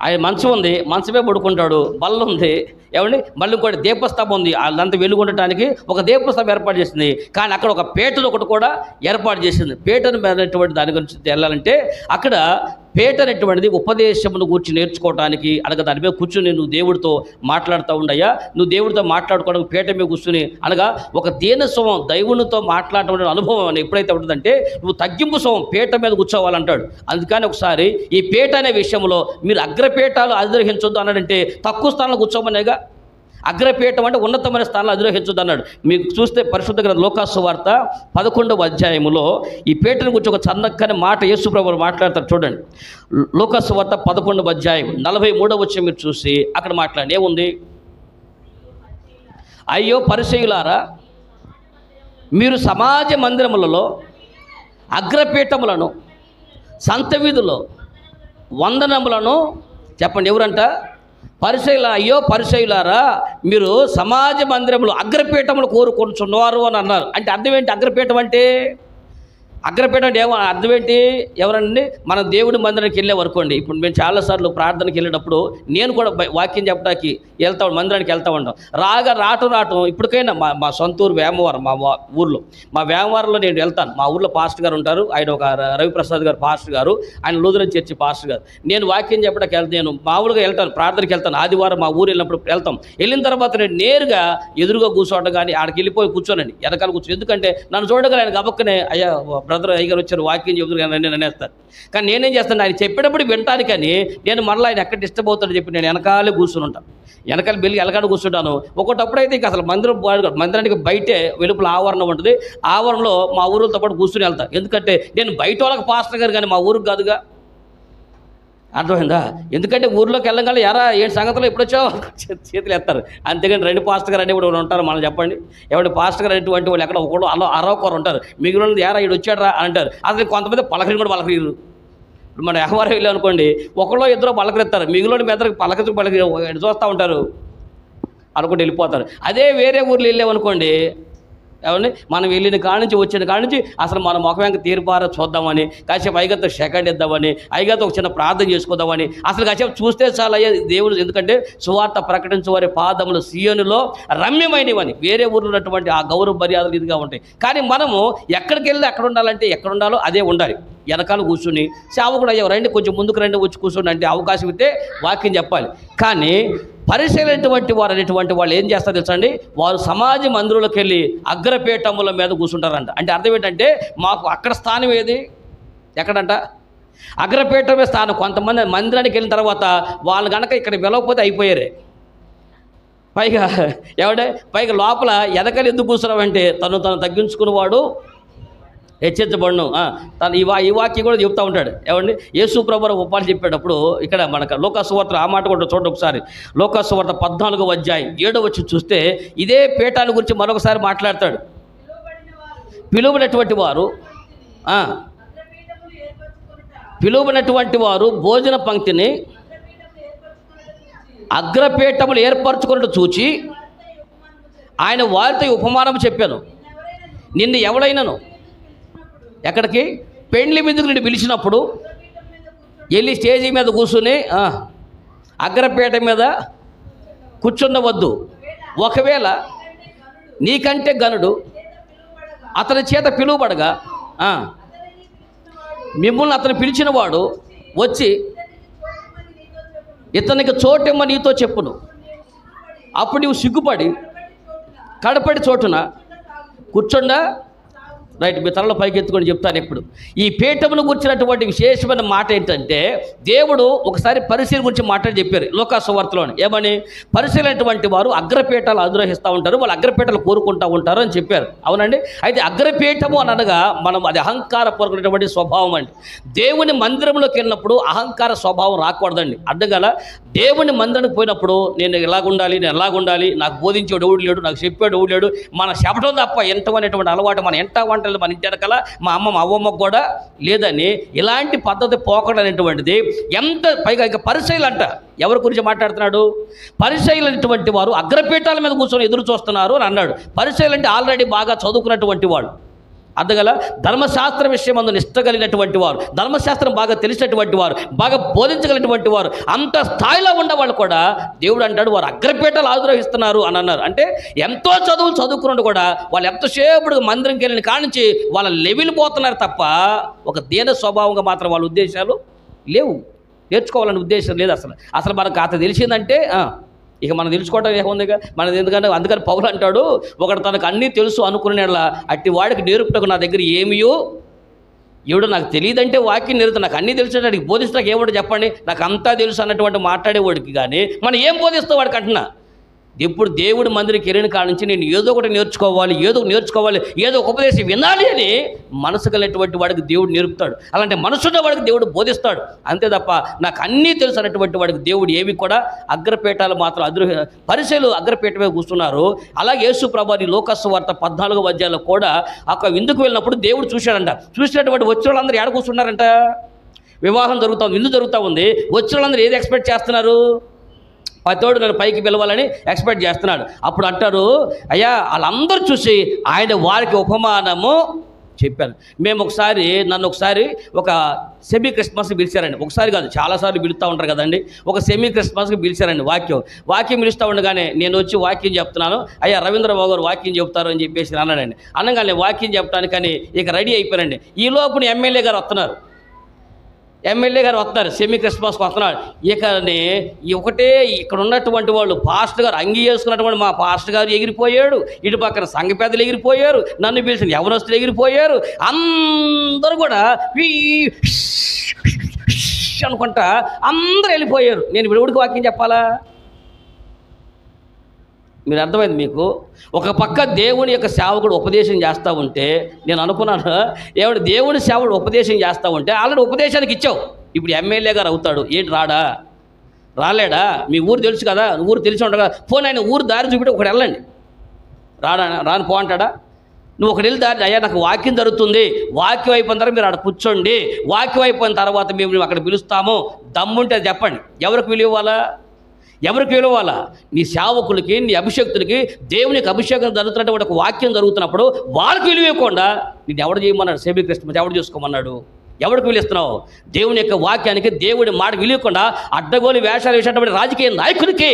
ఆయన మంచం ఉంది, మంచమే పడుకుంటాడు, బల్ల ఉంది ఏమండి, మళ్ళీ ఇంకోటి దీపస్తంభం ఉంది, అదంతా వెలుగుండటానికి ఒక దీపస్తంభం ఏర్పాటు చేసింది. కానీ అక్కడ ఒక పేటను ఒకటి కూడా ఏర్పాటు చేసింది. పేటను అనేటువంటి దాని గురించి వెళ్ళాలంటే అక్కడ పేట అనేటువంటిది ఉపదేశమును గురించి నేర్చుకోవడానికి, అనగా దాని మీద కూర్చుని నువ్వు దేవుడితో మాట్లాడుతూ ఉండయ్యా, నువ్వు దేవుడితో మాట్లాడుకోవడానికి పేట మీద కూర్చుని, అనగా ఒక దీన స్వభావం దైవునితో మాట్లాడటం అనుభవం అని ఎప్పుడైతే ఉంటుందంటే నువ్వు తగ్గింపు స్వభావం పేట మీద కూర్చోవాలంటాడు. అందుకని ఒకసారి ఈ పేట అనే విషయంలో మీరు అగ్రపేటాలు అధిరోహించొద్దు అన్నాడంటే తక్కువ స్థానంలో కూర్చోమనేగా. అగ్రపీఠం అంటే ఉన్నతమైన స్థానంలో అధిరోహించొద్దు అన్నాడు. మీకు చూస్తే పరిశుద్ధ గ్రంథం లోకాసు వార్త 11వ అధ్యాయములో ఈ పేటను గురించి ఒక చక్కని మాట యేసు ప్రభువు మాట్లాడతారు. చూడండి, లోకాసు వార్త 11వ అధ్యాయం 43వ వచనం మీరు చూసి అక్కడ మాట్లాడి ఏముంది? అయ్యో పరిసయ్యులారా, మీరు సమాజ మందిరములలో అగ్రపీఠములను, సంత వీధుల్లో వందనములను, చెప్పండి ఎవరంట? అయ్యో పరిసయ్యులారా, మీరు సమాజ మందిరంలో అగ్రపీఠములు కోరుకుంటున్నారు అని అన్నారు. అంటే అర్థం ఏంటి? అగ్రపీఠం అంటే అగ్రపీఠం అంటే అర్థం ఏంటి? ఎవరండి? మనం దేవుడి మందిరానికి వెళ్ళేవనుకోండి, ఇప్పుడు మేము చాలాసార్లు ప్రార్థనకి వెళ్ళేటప్పుడు నేను కూడా వాక్యం చెప్పడానికి మందిరానికి వెళ్తూ ఉంటాం. రావటం ఇప్పటికైనా మా సొంత ఊరు వేమవరం, మా ఊర్లో వేమవరంలో నేను వెళ్తాను. మా ఊర్లో పాస్టర్ గారు ఉంటారు, ఆయన ఒక రవిప్రసాద్ గారు పాస్టర్ గారు, ఆయన లూథరన్ చర్చి పాస్టర్ గారు. నేను వాక్యం చెప్పడానికి నేను మామూలుగా వెళ్తాను, ప్రార్థనకి వెళ్తాను. ఆదివారం మా ఊరు వెళ్ళినప్పుడు వెళ్ళిన తర్వాత నేను నేరుగా ఎదురుగా కూర్చోవడం కానీ ఆడికి వెళ్ళిపోయి కూర్చోనండి, వెనకాల కూర్చొని. ఎందుకంటే నన్ను చూడగా ఆయన గబక్కనే అయ్యా బ్రదర్ అయ్యగారు వచ్చారు వాక్యం చెబుతారు కానీ నేను అనేస్తాను. కానీ నేనేం చేస్తాను, ఆయన చెప్పేటప్పుడు వింటానికని నేను మరలా ఆయన ఎక్కడ డిస్టర్బ్ అవుతాడని చెప్పి నేను వెనకాలే కూర్చుని ఉంటాను. వెనకాల వెళ్ళి ఎలకాడ కూర్చుంటాను. ఒకటప్పుడైతే ఇక అసలు మందిరానికి బయటే వెలుపల ఆవరణం ఉంటుంది. ఆవరణలో మా ఊరులతో పాటు కూర్చుని వెళ్తాను. ఎందుకంటే నేను బయట వాళ్ళకి పాస్టర్ గారు కానీ మా ఊరికి కాదుగా. అర్థమైందా? ఎందుకంటే ఊర్లోకి వెళ్ళగానే ఎరా ఏంటి సంగతిలో ఎప్పుడొచ్చావు చేతులు ఎత్తారు. అంతేగాని రెండు పాస్టర్ గారు అనేవి కూడా ఉంటారు. మనం చెప్పండి, ఎవరి పాస్టర్ గారు అనేటువంటి వాళ్ళు ఎక్కడ ఒకడు అరవకొరు ఉంటారు. మిగిలిన ఎరా ఈడు వచ్చాడరా అని అంటారు. అసలు కొంతమంది పలకరిని కూడా పలకరీరు. ఇప్పుడు మన వ్యవహారం వెళ్ళి అనుకోండి, ఒకళ్ళో ఇద్దరు పలకరిస్తారు, మిగిలిన మెదరికి పలకరి చూస్తూ ఉంటారు, అనుకుంటూ వెళ్ళిపోతారు. అదే వేరే ఊర్లో వెళ్ళామనుకోండి, ఏమండి మనం వెళ్ళిన కానించి వచ్చిన కానించి అసలు మన ముఖం వెంక తీర్పారా చూద్దామని, కాసేపు అయ్యగారితో సెకండ్ ఇద్దామని, అయ్యగారితో ఒక చిన్న ప్రార్థన చేసుకుందామని, అసలు కాసేపు చూస్తే చాలా అయ్యే దేవుడు. ఎందుకంటే సువార్త ప్రకటించే వారి పాదములు సీయోనులో రమ్యమైనవని. వేరే ఊర్లో ఉన్నటువంటి ఆ గౌరవ మర్యాదలు ఇదిగా ఉంటాయి. కానీ మనము ఎక్కడికి వెళ్ళి ఎక్కడ ఉండాలంటే ఎక్కడ ఉండాలో అదే ఉండాలి. వెనకాల కూర్చుని సేవకుడు అయ్యో రండి కొంచెం ముందుకు రండి వచ్చి కూర్చోండి అంటే అవకాశం ఇస్తే వాక్యం చెప్పాలి. కానీ పరిశీలైనటువంటి వారు అనేటువంటి వాళ్ళు ఏం చేస్తారు తెలుసండి, వారు సమాజ మందిరంలోకి వెళ్ళి అగ్రపీఠముల మీద కూర్చుంటారంట. అంటే అర్థం ఏంటంటే మాకు అక్కడ స్థానం ఏది, ఎక్కడంట అగ్రపీఠమే స్థానం. కొంతమంది మందిరానికి వెళ్ళిన తర్వాత వాళ్ళు కనుక ఇక్కడ వెళ్ళకపోతే అయిపోయారే. పైగా లోపల ఎదకలు ఎందుకు కూర్చున్నామంటే తను తగ్గించుకునేవాడు హెచ్చరించబడును. తను ఈ వాక్యం కూడా చెప్తూ ఉంటాడు. ఏమండి యేసు ప్రభువు ఉపాధి చెప్పేటప్పుడు ఇక్కడ మనకు లోకాసు వార్త ఆ మాట కూడా చూడండి ఒకసారి. లోకాసు వార్త 14వ అధ్యాయం 7వ వచనం చూస్తే ఇదే పీఠాల గురించి మరొకసారి మాట్లాడతాడు. పిలువబడినటువంటి వారు భోజన పంక్తిని అగ్రపీఠములు ఏర్పరచుకున్నట్టు చూచి ఆయన వారితో ఉపమానం చెప్పాను. నిన్ను ఎవడైనాను ఎక్కడికి పెండ్లి మీదకు నిన్ను పిలిచినప్పుడు వెళ్ళి స్టేజీ మీద కూర్చుని అగ్రపీఠ మీద కూర్చుండవద్దు. ఒకవేళ నీకంటే గనుడు అతని చేత పిలువబడగా మిమ్మల్ని అతను పిలిచిన వాడు వచ్చి ఇతనికి చోటెమ్మ నీతో చెప్పును. అప్పుడు నువ్వు సిగ్గుపడి కడపడి చోటున కూర్చుండా రైట్, మీ తలలో పైకి ఎత్తుకొని చెప్తాను. ఇప్పుడు ఈ పీఠమును గురించినటువంటి విశేషమైన మాట ఏంటంటే, దేవుడు ఒకసారి పరిశీలన గురించి మాట్లాడి చెప్పారు లోకాసు వార్తలోని. ఏమని? పరిశీలనటువంటి వారు అగ్రపీఠాలు అధిరోహిస్తూ ఉంటారు, వాళ్ళు అగ్రపీఠాలు కోరుకుంటూ ఉంటారు అని చెప్పారు. అవునండి. అయితే అగ్రపీఠము అని అనగా మనం అది అహంకారపూర్వకమైనటువంటి స్వభావం అండి. దేవుని మందిరంలోకి వెళ్ళినప్పుడు అహంకార స్వభావం రాకూడదండి. అర్థం కదా? దేవుని మందిరానికి పోయినప్పుడు నేను ఎలాగుండాలి, నేను ఎలాగుండాలి, నాకు బోధించేవాడు ఎవడు లేడు, నాకు చెప్పాడు ఎవడు లేడు, మన చెప్పడం తప్ప ఎంటనేటువంటి అలవాటు మన ఎంట వంటలు మన ఇంటి వెనకాల మా అవ్వమ్మకు కూడా లేదని ఇలాంటి పద్ధతి పోకడం అనేటువంటిది ఎంత. పైగా ఇక పరిశైలు అంట. ఎవరి గురించి మాట్లాడుతున్నాడు? పరిశైలు అనేటువంటి వారు అగ్రపీఠాల మీద కూర్చొని ఎదురు చూస్తున్నారు అని అన్నాడు. పరిశైలు అంటే ఆల్రెడీ బాగా చదువుకున్నటువంటి వాడు, అర్థగల ధర్మశాస్త్ర విషయం అందు నిష్ట కలిగినటువంటి వారు, ధర్మశాస్త్రం బాగా తెలిసినటువంటి వారు, బాగా బోధించగలిగినటువంటి వారు, అంత స్థాయిలో ఉన్నవాళ్ళు కూడా దేవుడు అంటాడు వారు అగ్రపీఠాలు ఆగ్రహిస్తున్నారు అని అన్నారు. అంటే ఎంతో చదువుకున్నాడు కూడా వాళ్ళు ఎంతసేపు మందిరంకి వెళ్ళిన కానించి వాళ్ళ లెవెల్ పోతున్నారు తప్ప ఒక దీన స్వభావంగా మాత్రం వాళ్ళ ఉద్దేశాలు లేవు. నేర్చుకోవాలనే ఉద్దేశం లేదు అసలు మనకు అత తెలిసిందంటే ఇక మనం తెలుసుకోవడం ఏముందిగా మనది. ఎందుకంటే అందుకని పౌలు అంటాడు, ఒకడు తనకు అన్నీ తెలుసు అనుకునేలా అట్టి వాడికి నేర్పుటకు నా దగ్గర ఏమియో ఎవడు నాకు తెలియదంటే వాక్యం నేర్పుతా, నాకు అన్నీ తెలిసినట్టు వాడికి బోధిస్తాకు ఏమిటో చెప్పండి, నాకు అంతా తెలుసు అన్నటువంటి మాట్లాడేవాడికి కానీ మనం ఏం బోధిస్తావు వాడికి అంటున్నా. ఇప్పుడు దేవుడి మందిరికి వెళ్ళిన కాడ నుంచి నేను ఏదో ఒకటి నేర్చుకోవాలి, ఏదో ఒక ఉపదేశం వినాలి అని మనసు కలిగినటువంటి వాడికి దేవుడు నేర్పుతాడు. అలాంటి మనసున్న వాడికి దేవుడు బోధిస్తాడు. అంతే తప్ప నాకు అన్నీ తెలుసు అన్నటువంటి వాడికి దేవుడు ఏవి కూడా అగ్రపీఠాలు మాత్రం పరిశీలు అగ్రపీఠమే కూర్చున్నారు. అలాగే యేసు ప్రభువు లోకాసు వార్త 14వ అధ్యాయంలో కూడా ఒక విందుకు వెళ్ళినప్పుడు దేవుడు చూశాడంట. చూసినటువంటి వచ్చిన వాళ్ళందరూ ఎక్కడ కూర్చున్నారంట? వివాహం జరుగుతూ ఉంది, విందు జరుగుతూ ఉంది. వచ్చిన వాళ్ళందరూ ఏది ఎక్స్పెక్ట్ చేస్తున్నారు? పతోడు నన్ను పైకి పిలవాలని ఎక్స్పెక్ట్ చేస్తున్నాడు. అప్పుడు అంటారు, అయ్యా వాళ్ళందరూ చూసి ఆయన వారికి ఉపమానము చెప్పాను. నన్ను ఒకసారి ఒక సెమీ క్రిస్మస్కి పిలిచారండి. ఒకసారి కాదు చాలాసార్లు పిలుస్తూ ఉంటారు కదండి. ఒక సెమీ క్రిస్మస్కి పిలిచారండి. వాక్యం పిలుస్తూ ఉండగానే నేను వచ్చి వాక్యం చెప్తున్నాను. అయ్యా రవీంద్రబాబు గారు వాక్యం చెప్తారు అని చెప్పేసి అన్నాడండి. అనగానే వాక్యం చెప్పడానికని ఇక రెడీ అయిపోయారండి. ఈ లోపుని ఎమ్మెల్యే గారు వస్తున్నారు. సెమీ క్రిస్మస్కి వస్తున్నాడు. ఇకనే ఒకటే ఇక్కడ ఉన్నటువంటి వాళ్ళు పాస్టర్ గారు అంగీ చేసుకున్నటువంటి మా పాస్టర్ గారు ఎగిరిపోయాడు, ఇటు పక్కన సంఘ పెద్దలు ఎగిరిపోయారు, నన్ను పిలిచిన యవనస్తులు ఎగిరిపోయారు, అందరూ కూడా అనుకుంటా అందరూ వెళ్ళిపోయారు. నేను ఇప్పుడు ఎవరికి వాక్యం చెప్పాలా? మీరు అర్థమైంది మీకు? ఒక పక్క దేవుని యొక్క సేవకుడు ఉపదేశం చేస్తూ ఉంటే నేను అనుకున్నాను, దేవుని సేవకుడు ఉపదేశం చేస్తూ ఉంటే ఆల్రెడీ ఉపదేశానికి ఇచ్చావు, ఇప్పుడు ఎమ్మెల్యే గారు అవుతాడు, ఏంటి రాలేడా? మీ ఊరు తెలుసు కదా, ఊరు తెలిసి ఉండగా ఫోన్ ఆయన ఊరు దారి చూపితే ఒకటి వెళ్ళండి, రాను పో అంటాడా? నువ్వు ఒకటి వెళ్ళి దారి, అయ్యా నాకు వాక్యం జరుగుతుంది, వాక్యం అయిపోయిన తర్వాత మీరు అక్కడ కూర్చోండి, వాక్యం అయిపోయిన తర్వాత మేము అక్కడ పిలుస్తాము, దమ్ముంటే చెప్పండి. ఎవరికి విలువాలా? నీ సేవకులకి, నీ అభిషేక్తులకి, దేవునికి అభిషేకం జరుగుతున్నటువంటి ఒక వాక్యం జరుగుతున్నప్పుడు వాళ్ళకి విలువ ఇవ్వకుండా నేను ఎవడు చేయమన్నాడు? సెమీ క్రిస్మస్ ఎవడు చేసుకోమన్నాడు? ఎవరికి విలుస్తున్నావు? దేవుని యొక్క వాక్యానికి, దేవుడి మాట విలువకుండా అడ్డగోలు వేషాలు వేసేటువంటి రాజకీయ నాయకులకి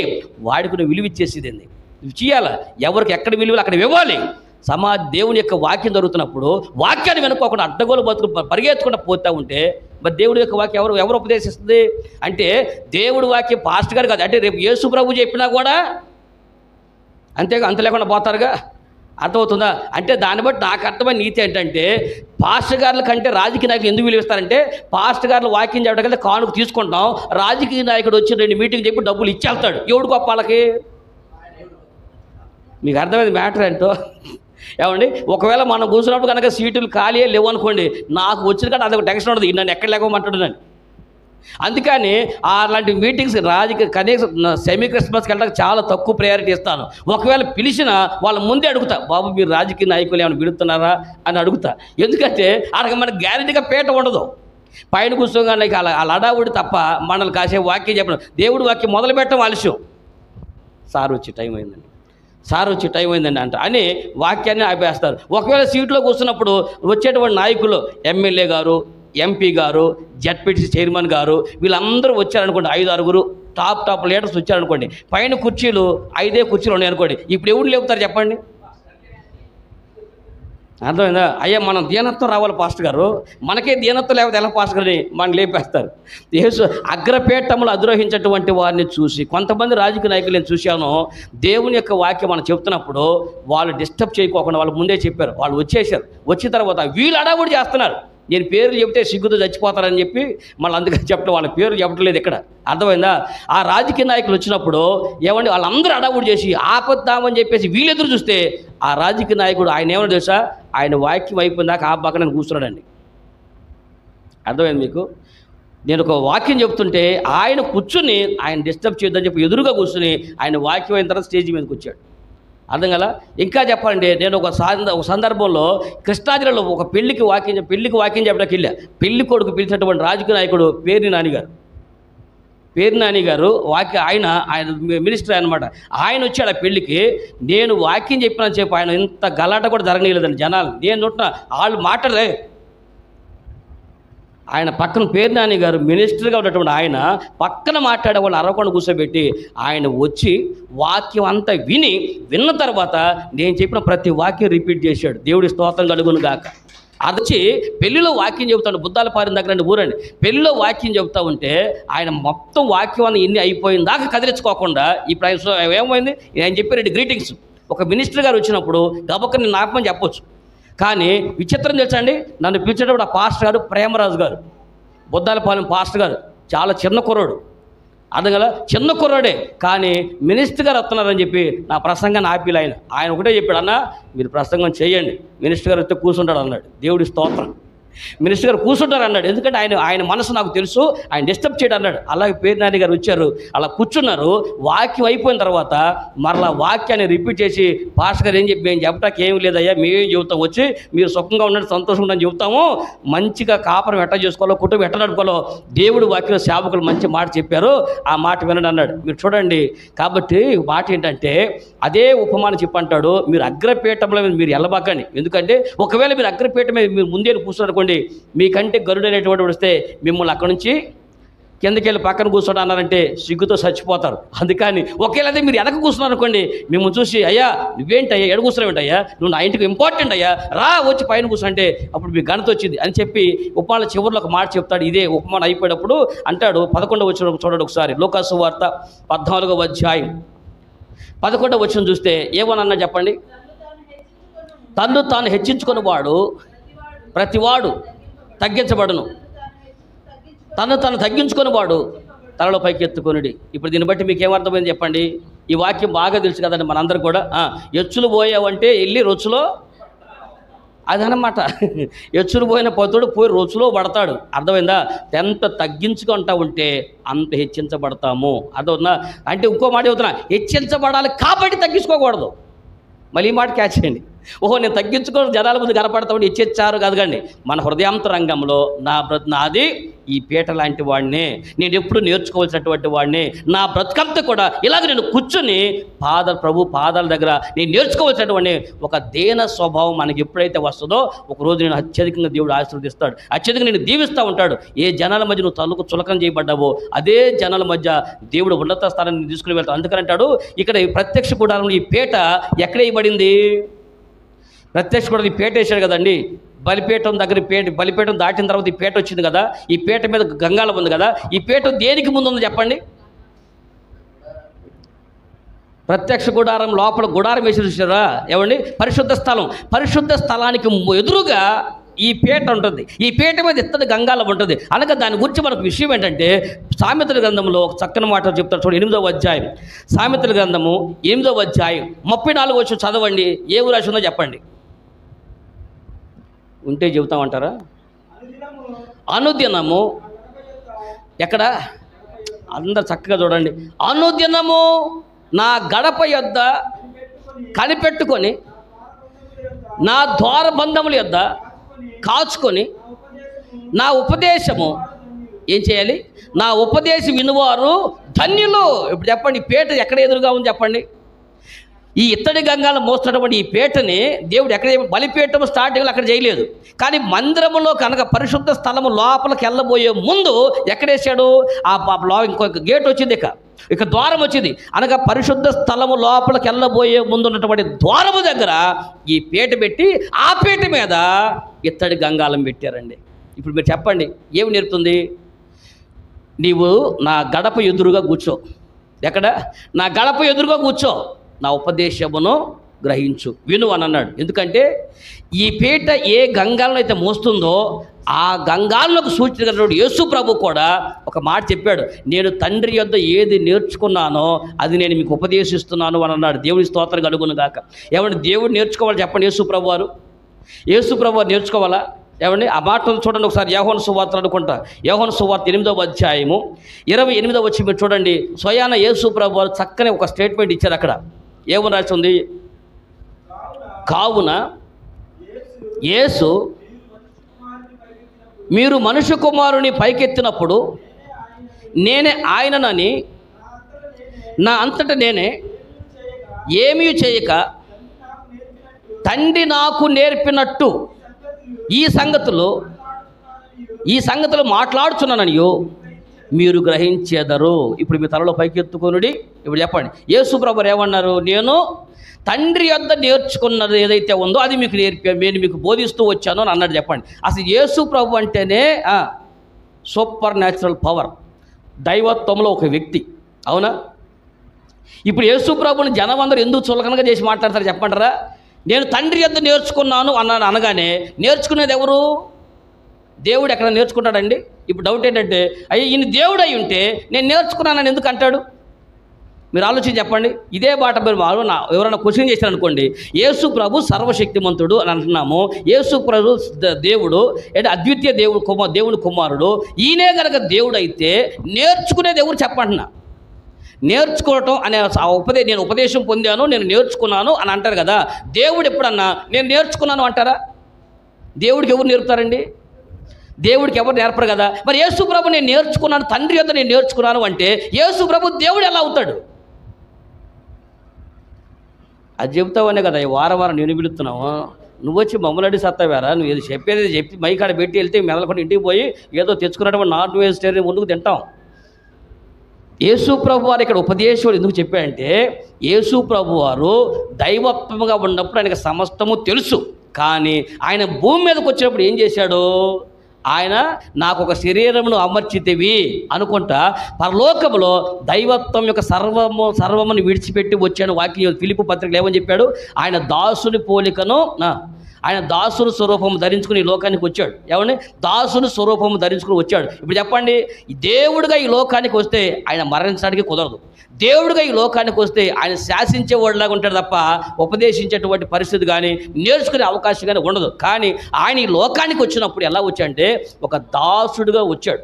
వాడికి విలువ ఇచ్చేసేది నువ్వు చేయాలా? ఎవరికి ఎక్కడ విలువలు అక్కడ ఇవ్వాలి. దేవుని యొక్క వాక్యం జరుగుతున్నప్పుడు వాక్యాన్ని వెనుకోకుండా అడ్డగోలు బతుకు పరిగెత్తకుండా పోతూ ఉంటే మరి దేవుడి యొక్క వాక్యం ఎవరు ఉపదేశిస్తుంది? అంటే దేవుడి వాక్యం పాస్టర్ గారు కాదు, అంటే రేపు యేసు ప్రభు చెప్పినా కూడా అంత లేకుండా పోతారుగా. అర్థమవుతుందా? అంటే దాన్ని బట్టి నాకు అర్థమైన నీతి ఏంటంటే, పాస్టర్ గారుల కంటే రాజకీయ నాయకులు ఎందుకు విలువిస్తారంటే, పాస్టర్ గారులు వాక్యం చెప్పడం కంటే కానుక తీసుకుంటాం, రాజకీయ నాయకుడు వచ్చి 2 మీటింగ్ చెప్పి డబ్బులు ఇచ్చేస్తాడు. ఎవడు గొప్ప వాళ్ళకి? మీకు అర్థమైంది మ్యాటర్ ఏంటో? ఏమండి, ఒకవేళ మనం కూర్చున్నప్పుడు కనుక సీటులు ఖాళీ లేవు అనుకోండి, నాకు వచ్చిన కానీ అదొక టెన్షన్ ఉండదు, నన్ను ఎక్కడ లేకపోమంటాడు నన్ను. అందుకని అలాంటి మీటింగ్స్ కనీసం సెమీ క్రిస్మస్కి వెళ్ళడానికి చాలా తక్కువ ప్రయారిటీ ఇస్తాను. ఒకవేళ పిలిచినా వాళ్ళ ముందే అడుగుతా, బాబు మీరు రాజకీయ నాయకులు ఏమైనా పిలుస్తున్నారా అని అడుగుతా. ఎందుకంటే అక్కడ మనకు గ్యారెంటీగా పీట ఉండదు. పైన కూర్చోగానే అలా అడావుడి తప్ప మనల్ని కాసేపు వాక్యం చెప్పడం, దేవుడు వాక్యం మొదలు పెట్టడం ఆలస్యం. సార్ వచ్చి టైం అయిందండి అంట అని వాక్యాన్ని ఆపేస్తారు. ఒకవేళ సీట్లో కూర్చున్నప్పుడు వచ్చేటువంటి నాయకులు ఎమ్మెల్యే గారు, ఎంపీ గారు, జెడ్పీటీసీ చైర్మన్ గారు వీళ్ళందరూ వచ్చారనుకోండి, 5-6 టాప్ లీడర్స్ వచ్చారనుకోండి, పైన కుర్చీలు 5 కుర్చీలు ఉన్నాయి అనుకోండి, ఇప్పుడు ఎవరు లేపుతారు చెప్పండి? అర్థమైందా? అయ్యా మనం దీనత్వం రావాలి పాస్టర్ గారు, మనకే దీనత్వం లేకపోతే ఎలా పాస్టర్ గారిని మనం లేపేస్తారు. యేసు అగ్రపీఠములు అధిరోహించేటువంటి వారిని చూసి కొంతమంది రాజకీయ నాయకులు నేను చూశాను, దేవుని యొక్క వాక్యం మనం చెప్తున్నప్పుడు వాళ్ళు డిస్టర్బ్ చేయకోకుండా వాళ్ళు ముందే చెప్పారు, వాళ్ళు వచ్చేసారు. వచ్చిన తర్వాత వీళ్ళు అడావుడి చేస్తున్నారు. నేను పేర్లు చెప్తే సిగ్గుతో చచ్చిపోతారని చెప్పి మళ్ళీ అందుకని చెప్పడం వాళ్ళ పేర్లు చెప్పట్లేదు ఇక్కడ. అర్థమైందా? ఆ రాజకీయ నాయకులు వచ్చినప్పుడు ఏమండి వాళ్ళందరూ అడావుడి చేసి ఆపద్దామని చెప్పేసి వీళ్ళు ఎదురు చూస్తే ఆ రాజకీయ నాయకుడు ఆయన ఏమన్నా తెలుసా, ఆయన వాక్యం అయిపోయిందాక ఆ పక్కన కూర్చున్నాడండి. అర్థమైంది మీకు? నేను ఒక వాక్యం చెప్తుంటే ఆయన కూర్చుని ఆయన డిస్టర్బ్ చేయొద్దని చెప్పి ఎదురుగా కూర్చుని ఆయన వాక్యం అయిన తర్వాత స్టేజ్ మీదకి వచ్చాడు. అర్థం కదా? ఇంకా చెప్పాలంటే నేను ఒక సందర్భంలో కృష్ణా జిల్లాలో ఒక పెళ్లికి వాక్యం చెప్పడానికి వెళ్ళా. పెళ్లి కొడుకు పిలిచినటువంటి రాజకీయ నాయకుడు పేర్ని నాని గారు ఆయన మినిస్టర్ అనమాట. ఆయన వచ్చాడు ఆ పెళ్లికి. నేను వాక్యం చెప్పినని చెప్పి ఆయన ఇంత గలాట కూడా జరగనీయలేదండి జనాలు. నేను నోటిన వాళ్ళు మాట్లాడలే. ఆయన పక్కన పేరు నాని గారు మినిస్టర్గా ఉన్నటువంటి ఆయన పక్కన మాట్లాడే వాళ్ళు అరవకుండా కూర్చోబెట్టి ఆయన వచ్చి వాక్యం అంతా విన్న తర్వాత నేను చెప్పిన ప్రతి వాక్యం రిపీట్ చేశాడు. దేవుడి స్తోత్రం కలుగును గాక. అది వచ్చి పెళ్లిలో వాక్యం చెబుతాడు. బుద్ధాలపాలెం దగ్గర ఊరండి. పెళ్లిలో వాక్యం చెబుతూ ఉంటే ఆయన మొత్తం వాక్యం అని ఇన్ని అయిపోయిన దాకా కదిలించుకోకుండా ఇప్పుడు ఆయన ఏమైంది, ఆయన చెప్పారండి గ్రీటింగ్స్. ఒక మినిస్టర్ గారు వచ్చినప్పుడు గబక్కని నేను నాపమని చెప్పొచ్చు. కానీ విచిత్రం తెలుసండి, నన్ను పిలిచేటప్పుడు ఆ పాస్టర్ గారు ప్రేమరాజు గారు, బుద్ధాలపాలెం పాస్టర్ గారు, చాలా చిన్న కుర్రోడు. అర్థం కదా? చిన్న కుర్రోడే. కానీ మినిస్టర్ గారు వస్తున్నారని చెప్పి నా ప్రసంగాన్ని ఆపిల్ ఆయన ఒకటే చెప్పాడు, అన్న మీరు ప్రసంగం చేయండి, మినిస్టర్ గారు వస్తే కూర్చుంటాడు అన్నాడు. దేవుడి స్తోత్రం. మినిస్టర్ గారు కూర్చుంటారు అన్నాడు. ఎందుకంటే ఆయన మనసు నాకు తెలుసు, ఆయన డిస్టర్బ్ చేయడం అన్నాడు. అలాగే పేరు నాని గారు వచ్చారు, అలా కూర్చున్నారు. వాక్యం అయిపోయిన తర్వాత మరలా వాక్యాన్ని రిపీట్ చేసి పాస్టర్ గారు మేము చెప్పడానికి ఏమి లేదయ్యా, మేమేం చెబుతాం, వచ్చి మీరు సుఖంగా ఉన్నట్టు సంతోషంగా ఉండని చెబుతాము, మంచిగా కాపురం ఎట్ట చేసుకోవాలో కుటుంబం ఎట్ట నడుపుకోవాలో దేవుడు వాక్యం సేవకులు మంచి మాట చెప్పారు, ఆ మాట వినండి అన్నాడు. మీరు చూడండి. కాబట్టి మాట ఏంటంటే అదే ఉపమానం చెప్పంటాడు, మీరు అగ్రపీఠంలో మీరు వెళ్ళబాకండి. ఎందుకంటే ఒకవేళ మీరు అగ్రపీఠం మీద మీరు ముందే కూర్చున్నారు మీకంటే గరుడు అనేటువంటి వస్తే మిమ్మల్ని అక్కడి నుంచి కిందకి వెళ్ళి పక్కన కూర్చోడం అన్నారంటే సిగ్గుతో చచ్చిపోతారు. అందుకని ఒకేలాదే మీరు వెనక కూర్చున్నారు అనుకోండి, మిమ్మల్ని చూసి అయ్యా నువ్వేంటయ్యా ఎడ కూర్చున్నావేంటయ్యా, నువ్వు నా ఇంటికి ఇంపార్టెంట్ అయ్యా, రా వచ్చి పైన కూర్చుంటే అప్పుడు మీ ఘనత వచ్చింది అని చెప్పి ఉపమాన చివరిలో ఒక మాట చెప్తాడు. ఇదే ఉపమానం అయిపోయేటప్పుడు అంటాడు 11వ వచనం చూడండి ఒకసారి. లూకా సువార్త 14వ అధ్యాయం 11వ వచనం చూస్తే ఏమన్నా చెప్పండి. తన్ను తాను హెచ్చించుకుని వాడు ప్రతివాడు తగ్గించబడును, తను తగ్గించుకొని వాడు తలలో పైకి ఎత్తుకొనిడి. ఇప్పుడు దీన్ని బట్టి మీకు ఏమర్థమైంది చెప్పండి. ఈ వాక్యం బాగా తెలుసు కదండి మనందరూ కూడా. ఎచ్చులు పోయావంటే వెళ్ళి రొచ్చులో, అదనమాట. ఎచ్చులు పోయిన పొత్తుడు పోయి రొచ్చులో పడతాడు. అర్థమైందా? ఎంత తగ్గించుకుంటా ఉంటే అంత హెచ్చించబడతాము. అర్థవుతుందా? అంటే ఇంకో మాట చెబుతున్నా, హెచ్చించబడాలి కాబట్టి తగ్గించుకోకూడదు. మళ్ళీ ఈ మాట క్యాచ్ చేయండి. ఓహో నేను తగ్గించుకొని జనాల ముందు కనపడతామని ఇచ్చేచ్చారు కాదు కండి. మన హృదయాంతరంగంలో నాది ఈ పీట లాంటి వాడిని, నేను ఎప్పుడు నేర్చుకోవాల్సినటువంటి వాడిని, నా బ్రతుకంతా కూడా ఇలాగ నేను కూర్చొని ప్రభు పాదాల దగ్గర నేను నేర్చుకోవాల్సినటువంటి ఒక దేన స్వభావం మనకి ఎప్పుడైతే వస్తుందో ఒకరోజు నేను అత్యధికంగా దేవుడు ఆశీర్వదిస్తాడు, అత్యధికంగా నేను దీవిస్తూ ఉంటాడు. ఏ జనాల మధ్య నువ్వు చులకం చేయబడ్డావో అదే జనాల మధ్య దేవుడు ఉన్నత స్థానాన్ని తీసుకుని వెళ్తాడు. అందుకని అంటాడు ఇక్కడ ప్రత్యక్ష గుడారంలో ఈ పీట ఎక్కడ వేయబడింది? ప్రత్యక్ష కూడా ఈ పీట వేసాడు కదండి. బలిపీఠం దగ్గర బలిపీఠం దాటిన తర్వాత ఈ పీట వచ్చింది కదా, ఈ పీట మీద గంగాళం ఉంది కదా. ఈ పీట దేనికి ముందు ఉందో చెప్పండి. ప్రత్యక్ష గుడారం లోపల గుడారం వేసి చూసారా ఏమండి? పరిశుద్ధ స్థలం. పరిశుద్ధ స్థలానికి ఎదురుగా ఈ పీట ఉంటుంది. ఈ పీట మీద ఇత్తడి గంగాళం ఉంటుంది. అనగా దాని గురించి మనకు విషయం ఏంటంటే సామెతల గ్రంథంలో ఒక చక్కని మాట చెప్తారు చూడండి. 8వ అధ్యాయం సామెతల గ్రంథము 8వ అధ్యాయం 34 వచనం చదవండి. ఏ ఊరు రాసి ఉందో చెప్పండి. ఉంటే చెబుతామంటారా? అనుదినము ఎక్కడ? అందరు చక్కగా చూడండి. అనుదినము నా గడప యొద్ద కనిపెట్టుకొని నా ద్వారబంధముల యొద్ద కాచుకొని నా ఉపదేశము ఏం చేయాలి? నా ఉపదేశం వినువారు ధన్యులు. ఇప్పుడు చెప్పండి, పీట ఎక్కడ ఎదురుగా ఉంది చెప్పండి. ఈ ఇత్తడి గంగాలు మోస్తున్నటువంటి ఈ పీటని దేవుడు ఎక్కడ బలిపీఠం స్టార్టింగ్లో అక్కడ చేయలేదు. కానీ మందిరములో కనుక పరిశుద్ధ స్థలము లోపలికి వెళ్ళబోయే ముందు ఎక్కడేసాడు? ఇంకొక గేట్ వచ్చింది. ఇక ఇక ద్వారం వచ్చింది అనగా పరిశుద్ధ స్థలము లోపలికి వెళ్ళబోయే ముందు ఉన్నటువంటి ద్వారము దగ్గర ఈ పీట పెట్టి ఆ పీట మీద ఇత్తడి గంగాళం పెట్టారండి. ఇప్పుడు మీరు చెప్పండి, ఏమి నేర్పుతుంది? నీవు నా గడప ఎదురుగా కూర్చో. ఎక్కడ? నా గడప ఎదురుగా కూర్చో, నా ఉపదేశమును గ్రహించు, విను అని అన్నాడు. ఎందుకంటే ఈ పీట ఏ గంగాలను అయితే మోస్తుందో ఆ గంగాలకు సూచన యేసు ప్రభు కూడా ఒక మాట చెప్పాడు, నేను తండ్రి యొద్ద ఏది నేర్చుకున్నానో అది నేను మీకు ఉపదేశిస్తున్నాను అని అన్నాడు. దేవుని స్తోత్రం కలుగును గాక. ఏమంటే దేవుడు నేర్చుకోవాలి చెప్పండి. యేసు ప్రభు వారు నేర్చుకోవాలా? ఏమండి ఆ మాటలు చూడండి ఒకసారి. యోహాను సువార్త అనుకుంటా, యోహాను సువార్త 8వ అధ్యాయము 28వ వచ్చి మీరు చూడండి. స్వయాన యేసు ప్రభు వారు చక్కని ఒక స్టేట్మెంట్ ఇచ్చారు. అక్కడ ఏమని రాసి ఉంది? కావున యేసు మీరు మనుష్య కుమారుని పైకెత్తినప్పుడు నేనే ఆయననని నా అంతటా నేనే ఏమీ చేయక తండ్రి నాకు నేర్పినట్టు ఈ సంగతులు మాట్లాడుచున్నాననియో మీరు గ్రహించేదరు. ఇప్పుడు మీ తలలో పైకెత్తుకొనుడి. ఇప్పుడు చెప్పండి, యేసు ప్రభు ఏమన్నారు? నేను తండ్రి యొద్ద నేర్చుకున్నది ఏదైతే ఉందో అది మీకు నేను మీకు బోధిస్తూ వచ్చాను అని అన్నాడు. చెప్పండి, అసలు యేసు ప్రభు అంటేనే సూపర్ న్యాచురల్ పవర్, దైవత్వంలో ఒక వ్యక్తి. అవునా? ఇప్పుడు యేసు ప్రభుని జనం అందరూ ఎందుకు చులకనగా చేసి మాట్లాడతారు చెప్పంటారా? నేను తండ్రి యొద్ద నేర్చుకున్నాను అన్నాను అనగానే నేర్చుకునేది ఎవరు? దేవుడు ఎక్కడ నేర్చుకుంటాడండి? ఇప్పుడు డౌట్ ఏంటంటే, అయ్యి ఈయన దేవుడు అయి ఉంటే నేను నేర్చుకున్నానని ఎందుకు అంటాడు? మీరు ఆలోచించి చెప్పండి. ఇదే బాట మీరు ఎవరైనా క్వశ్చన్ చేశారు అనుకోండి, యేసు ప్రభు సర్వశక్తిమంతుడు అని అంటున్నాము, యేసు ప్రభు దేవుడు అంటే అద్వితీయ దేవుని కుమారుడు, ఈయనే కనుక దేవుడు అయితే నేర్చుకునేది ఎవరు చెప్పంటున్నా? నేర్చుకోవటం అనే నేను ఉపదేశం పొందాను, నేను నేర్చుకున్నాను అని అంటారు కదా. దేవుడు ఎప్పుడన్నా నేను నేర్చుకున్నాను అంటారా? దేవుడికి ఎవరు నేర్పుతారండి? దేవుడికి ఎవరు నేర్పరు కదా. మరి యేసు ప్రభు నేను నేర్చుకున్నాను, తండ్రి యొద్ద నేను నేర్చుకున్నాను అంటే యేసు ప్రభు దేవుడు ఎలా అవుతాడు? అది చెబుతావనే కదా ఈ వారం నేను పిలుస్తున్నావు. నువ్వు వచ్చి మమ్మల్ని అడిగి సత్తావారా? నువ్వు ఏదో చెప్పేది చెప్పి మైకాడ పెట్టి వెళ్తే మెదలకుండా ఇంటికి పోయి ఏదో తెచ్చుకున్నటువంటి నాన్ వెజిటేరియన్ ముందుకు తింటాం. యేసు ప్రభు వారు ఇక్కడ ఉపదేశం ఎందుకు చెప్పాడంటే, యేసు ప్రభు వారు దైవత్వముగా ఉన్నప్పుడు ఆయనకు సమస్తము తెలుసు. కానీ ఆయన భూమి మీదకి వచ్చినప్పుడు ఏం చేశాడు? ఆయన నాకు ఒక శరీరమును అమర్చితివి అనుకుంటా పరలోకములో దైవత్వం యొక్క సర్వమును విడిచిపెట్టి వచ్చాడు. వాక్యం ఫిలిప్పు పత్రికలు ఏమని చెప్పాడు? ఆయన దాసుని పోలికను ఆయన దాసుని స్వరూపము ధరించుకుని ఈ లోకానికి వచ్చాడు. ఏమండి? దాసుని స్వరూపము ధరించుకుని వచ్చాడు. ఇప్పుడు చెప్పండి, దేవుడిగా ఈ లోకానికి వస్తే ఆయన మరణించడానికి కుదరదు. దేవుడిగా ఈ లోకానికి వస్తే ఆయన శాసించేవాడిలాగా ఉంటాడు తప్ప ఉపదేశించేటువంటి పరిస్థితి కానీ నేర్చుకునే అవకాశం కానీ ఉండదు. కానీ ఆయన ఈ లోకానికి వచ్చినప్పుడు ఎలా వచ్చాడంటే ఒక దాసుడుగా వచ్చాడు.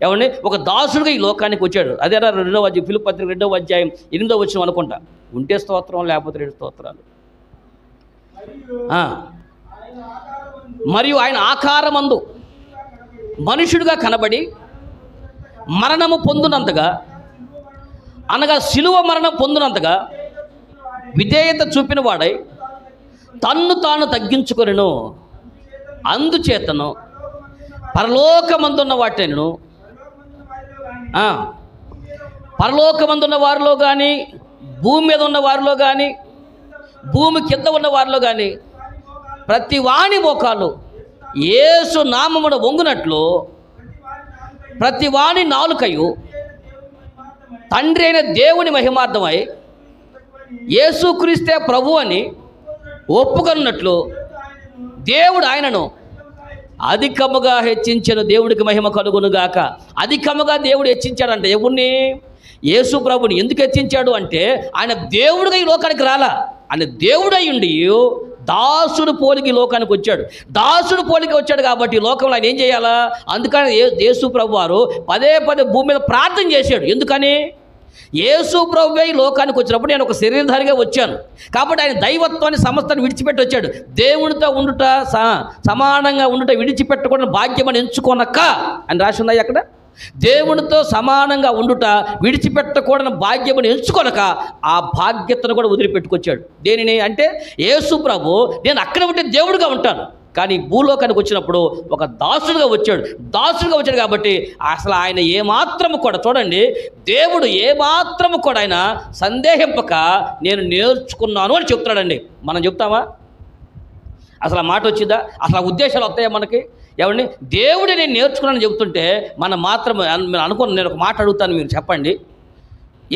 ఏమండి? ఒక దాసుడుగా ఈ లోకానికి వచ్చాడు. అదే 2వ అధ్యాయం ఫిలిప్పీ పత్రిక 2వ అధ్యాయం 8వ వచనం అనుకుంటా. ఉంటే స్తోత్రం, లేకపోతే 2 స్తోత్రాలు. మరియు ఆయన ఆకారమందు మనుషుడిగా కనబడి మరణము పొందినంతగా, అనగా శిలువ మరణం పొందినంతగా విధేయత చూపిన వాడై తన్ను తాను తగ్గించుకొనెను. అందుచేతను పరలోకమందున్న వాటిను పరలోకమందున్న వారిలో కానీ, భూమి మీద ఉన్న వారిలో కానీ, భూమి కింద ఉన్న వారిలో కానీ ప్రతి వాని మోకాలు యేసు నామమున వంగునట్లు ప్రతి వాని నాలుకయు తండ్రి అయిన దేవుని మహిమార్థమై యేసుక్రీస్తే ప్రభు అని ఒప్పుకొన్నట్లు దేవుడు ఆయనను అధికముగా హెచ్చించెను. దేవుడికి మహిమ కలుగునుగాక. అధికముగా దేవుడు హెచ్చించాడంటే ఎవరిని? యేసు ప్రభుని. ఎందుకు హెచ్చించాడు అంటే ఆయన దేవుడిగా ఈ లోకానికి రాలా, ఆయన దేవుడై ఉండి దాసుడు పోలికి లోకానికి వచ్చాడు. దాసుడు పోలికి వచ్చాడు కాబట్టి లోకంలో ఆయన ఏం చేయాలా? అందుకని యేసు ప్రభు వారు పదే భూమి మీద ప్రార్థన చేశాడు. ఎందుకని? యేసు ప్రభువే ఈ లోకానికి వచ్చినప్పుడు నేను ఒక శరీరధారిగా వచ్చాను కాబట్టి ఆయన దైవత్వాన్ని సమస్తాన్ని విడిచిపెట్టి వచ్చాడు. దేవునితో ఉండుట సమానంగా ఉండుట విడిచిపెట్టకుండా భాగ్యమని ఎంచుకోనక్క అని రాసి ఉన్నాయి అక్కడ. దేవునితో సమానంగా ఉండుట విడిచిపెట్టకూడని భాగ్యమని ఎంచుకొనక ఆ భాగ్యతను కూడా వదిలిపెట్టుకొచ్చాడు. దేనిని అంటే యేసు ప్రభు నేను అక్కడ ఉంటే దేవుడిగా ఉంటాను, కానీ భూలోకానికి వచ్చినప్పుడు ఒక దాసుడుగా వచ్చాడు కాబట్టి అసలు ఆయన ఏమాత్రము కూడా చూడండి, దేవుడు ఏమాత్రము కూడా ఆయన సందేహింపక నేను నేర్చుకున్నాను అని చెప్తాడండి. మనం చెప్తామా? అసలు ఆ మాట వచ్చిందా? అసలు ఆ ఉద్దేశాలు వస్తాయా మనకి? ఏమండి, దేవుడు నేను నేర్చుకున్నానని చెప్తుంటే మనం మాత్రం అనుకున్న, నేను ఒక మాట అడుగుతాను, మీరు చెప్పండి,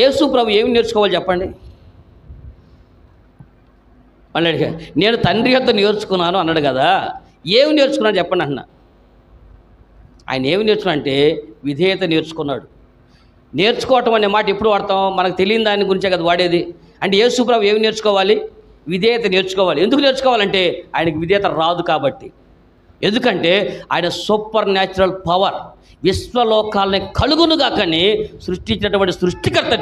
యేసు ప్రభు ఏమి నేర్చుకోవాలి చెప్పండి? మళ్ళీ అడిగా, నేను తండ్రి యొద్ద నేర్చుకున్నాను అన్నాడు కదా, ఏమి నేర్చుకున్నాను చెప్పండి అన్న. ఆయన ఏమి నేర్చుకున్నా అంటే విధేయత నేర్చుకున్నాడు. నేర్చుకోవటం అనే మాట ఎప్పుడు వాడతాం? మనకు తెలియని దాని గురించే కదా వాడేది. అంటే యేసు ప్రభు ఏమి నేర్చుకోవాలి? విధేయత నేర్చుకోవాలి. ఎందుకు నేర్చుకోవాలంటే ఆయనకి విధేయత రాదు కాబట్టి. ఎందుకంటే ఆయన సూపర్ న్యాచురల్ పవర్, విశ్వలోకాలని కలుగునుగా కానీ సృష్టించినటువంటి సృష్టికర్త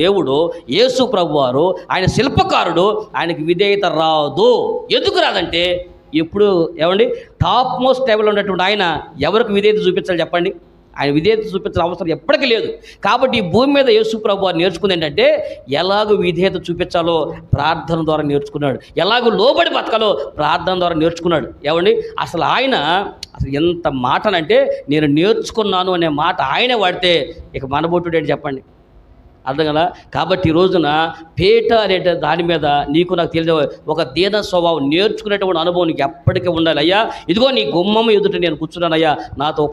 దేవుడు యేసు ప్రభు వారు, ఆయన శిల్పకారుడు. ఆయనకి విధేయత రాదు. ఎందుకు రాదంటే ఎప్పుడు ఏమండి టాప్ మోస్ట్ లెవెల్లో ఉన్నటువంటి ఆయన ఎవరికి విధేయత చూపించాలి చెప్పండి? ఆయన విధేయత చూపించాల్సిన అవసరం ఎప్పటికీ లేదు. కాబట్టి ఈ భూమి మీద యేసు ప్రభు వారు నేర్చుకుంది ఏంటంటే ఎలాగో విధేయత చూపించాలో ప్రార్థన ద్వారా నేర్చుకున్నాడు, ఎలాగో లోబడి బతకాలో ప్రార్థన ద్వారా నేర్చుకున్నాడు. ఏమండి, అసలు ఆయన అసలు ఎంత మాటనంటే నేను నేర్చుకున్నాను అనే మాట ఆయనే వాడితే ఇక మనబొట్టుడు ఏంటి చెప్పండి? అర్థం కదా? కాబట్టి ఈ రోజున పేట అనే దాని మీద నీకు నాకు తెలియదు ఒక దీన స్వభావం, నేర్చుకునేటువంటి అనుభవం నీకు ఎప్పటికీ ఉండాలి. అయ్యా ఇదిగో నీ గుమ్మము ఎదుట నేను కూర్చున్నానయ్యా, నాతో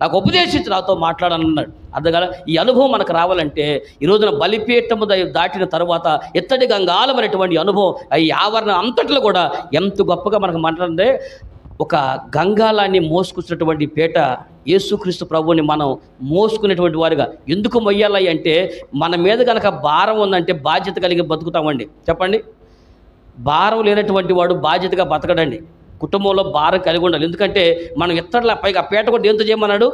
నాకు ఉపదేశించు, నాతో మాట్లాడనన్నాడు. అర్థం కదా? ఈ అనుభవం మనకు రావాలంటే ఈ రోజున బలిపీఠము దాటిన తర్వాత ఎత్తడి గంగాలం అనేటువంటి అనుభవం ఈ ఆవరణ అంతట్లో కూడా ఎంత గొప్పగా మనకు మాట్లాడితే ఒక గంగాలాన్ని మోసుకొచ్చినటువంటి పేట యేసుక్రీస్తు ప్రభువుని మనం మోసుకునేటువంటి వారుగా ఎందుకు మొయ్యాలి అంటే మన మీద కనుక భారం ఉందంటే బాధ్యత కలిగి బతుకుతామండి. చెప్పండి, భారం లేనటువంటి వాడు బాధ్యతగా బతకడండి. కుటుంబంలో భారం కలిగి ఉండాలి. ఎందుకంటే మనం ఎత్తడిలా పైగా పేట కూడా దేంతో చేయమన్నాడు?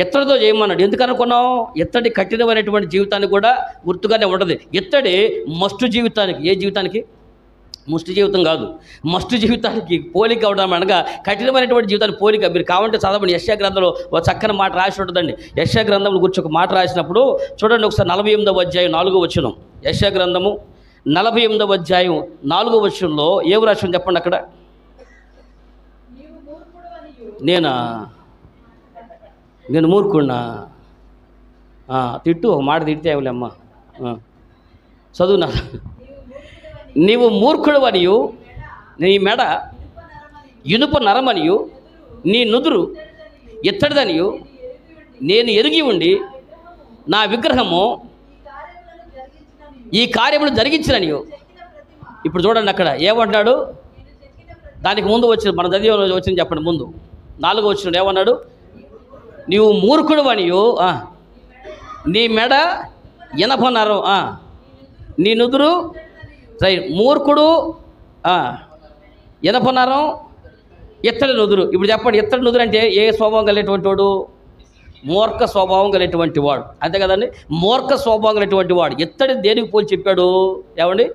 ఎత్తడితో చేయమన్నాడు. ఎందుకు అనుకున్నాం? ఎత్తడి కఠినమైనటువంటి జీవితానికి కూడా గుర్తుగానే ఉండదు. ఎత్తడి మస్టు జీవితానికి, ఏ జీవితానికి? ముష్టి జీవితం కాదు, మస్టు జీవితానికి పోలిక అవడం అనగా కఠినమైనటువంటి జీవితానికి పోలిక. మీరు కావాలంటే చదవండి, యెషయా గ్రంథంలో ఒక చక్కని మాట రాసి ఉంటుందండి. యెషయా గ్రంథం గురించి ఒక మాట రాసినప్పుడు చూడండి ఒకసారి 48వ అధ్యాయం 4వ వచనం. యెషయా గ్రంథము 48వ అధ్యాయం 4వ వచనంలో ఏమి రాసి ఉంది చెప్పండి అక్కడ? నేను మూర్ఖుడినా? తిట్టు, ఒక మాట తిడితే ఏమలేమ్మా, చదువునా. నీవు మూర్ఖుడవనియు, నీ మెడ ఇనుప నరమనియు, నీ నుదురు ఎత్తడిదనియు నేను ఎరిగి ఉండి నా విగ్రహము ఈ కార్యములు జరిగించిననియు. ఇప్పుడు చూడండి అక్కడ ఏమంటున్నాడు? దానికి ముందు వచ్చిన మన చదివే వచ్చిన చెప్పండి, ముందు 4వ వచనం ఏమన్నాడు? నీవు మూర్ఖుడవనియు, నీ మెడ ఇనప నరం, నీ నుదురు మూర్ఖుడు, ఇనపనరం, ఎత్తడి నుదురు. ఇప్పుడు చెప్పండి, ఎత్తడి నుదురు అంటే ఏ స్వభావం కలిగినటువంటి వాడు? మూర్ఖ స్వభావం కలిగినటువంటి వాడు, అంతే కదండి. మూర్ఖ స్వభావం కలిగినటువంటి వాడు. ఎత్తడి దేనికి పోలి చెప్పాడు? ఏమండి,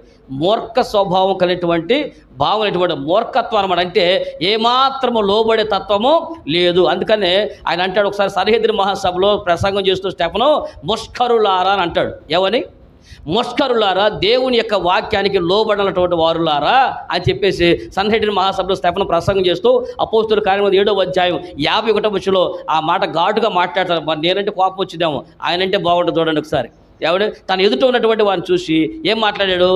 మూర్ఖ స్వభావం కలిగినటువంటి భావం అనేటువంటి మూర్ఖత్వం అనమాట. అంటే ఏమాత్రము లోబడే తత్వము లేదు. అందుకనే ఆయన అంటాడు ఒకసారి సన్హెద్రిన్ మహాసభలో ప్రసంగం చేస్తూ స్టెఫను ముష్కరులారా అని అంటాడు. ఏమని? ముష్కరులారా, దేవుని యొక్క వాక్యానికి లోబడినటువంటి వారులారా అని చెప్పేసి సన్హెద్రిన్ మహాసభలో స్టెఫను ప్రసంగం చేస్తూ అపోస్తలుల కార్యములు 7వ అధ్యాయం 51వ వచనంలో ఆ మాట ఘాటుగా మాట్లాడతారు. మరి నేనంటే కోపం వచ్చిందేమో, ఆయనంటే బాగుంటుంది. చూడండి ఒకసారి, ఎవడు తన ఎదుట ఉన్నటువంటి వారిని చూసి ఏం మాట్లాడాడు?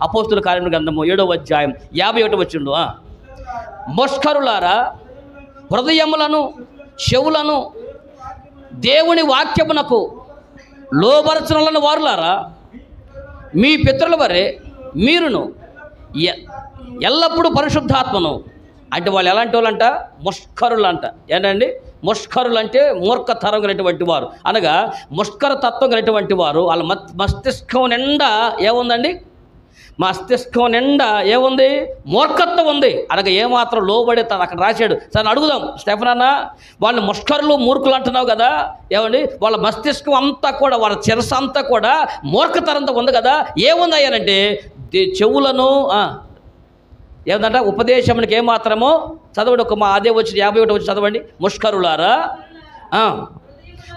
అపోస్తలుల కార్యముల గ్రంథము 7వ అధ్యాయం 51వ వచనంలో, ముష్కరులారా, హృదయములను చెవులను దేవుని వాక్యమునకు లోబరచనలను వారులారా, మీ పితరుల వరే మీరును ఎల్లప్పుడూ పరిశుద్ధాత్మను. అంటే వాళ్ళు ఎలాంటి వాళ్ళంట? ముష్కరులు అంట. ఏంటండి? ముష్కరులు అంటే మూర్ఖతరం కలిగినటువంటి వారు, అనగా ముష్కర తత్వం కలిగినటువంటి వారు. వాళ్ళ మస్తిష్కం నిండా ఏముందండి? మస్తిష్కం నిండా ఏముంది? మూర్ఖత్వం ఉంది. అనగా ఏమాత్రం లోబడే అక్కడ రాశాడు. సరే అడుగుదాం, స్టెఫన్ అన్న, వాళ్ళు ముష్కరులు మూర్ఖులు అంటున్నావు కదా, ఏమండి వాళ్ళ మస్తిష్కం అంతా కూడా, వాళ్ళ చిరస అంతా కూడా మూర్ఖతరంతో ఉంది కదా, ఏముంది అయ్యానంటే చెవులను ఏమందంట? ఉపదేశమునికి ఏమాత్రమో చదవండి, ఒక అదే వచ్చి 51 వచ్చి చదవండి. ముష్కరులారా,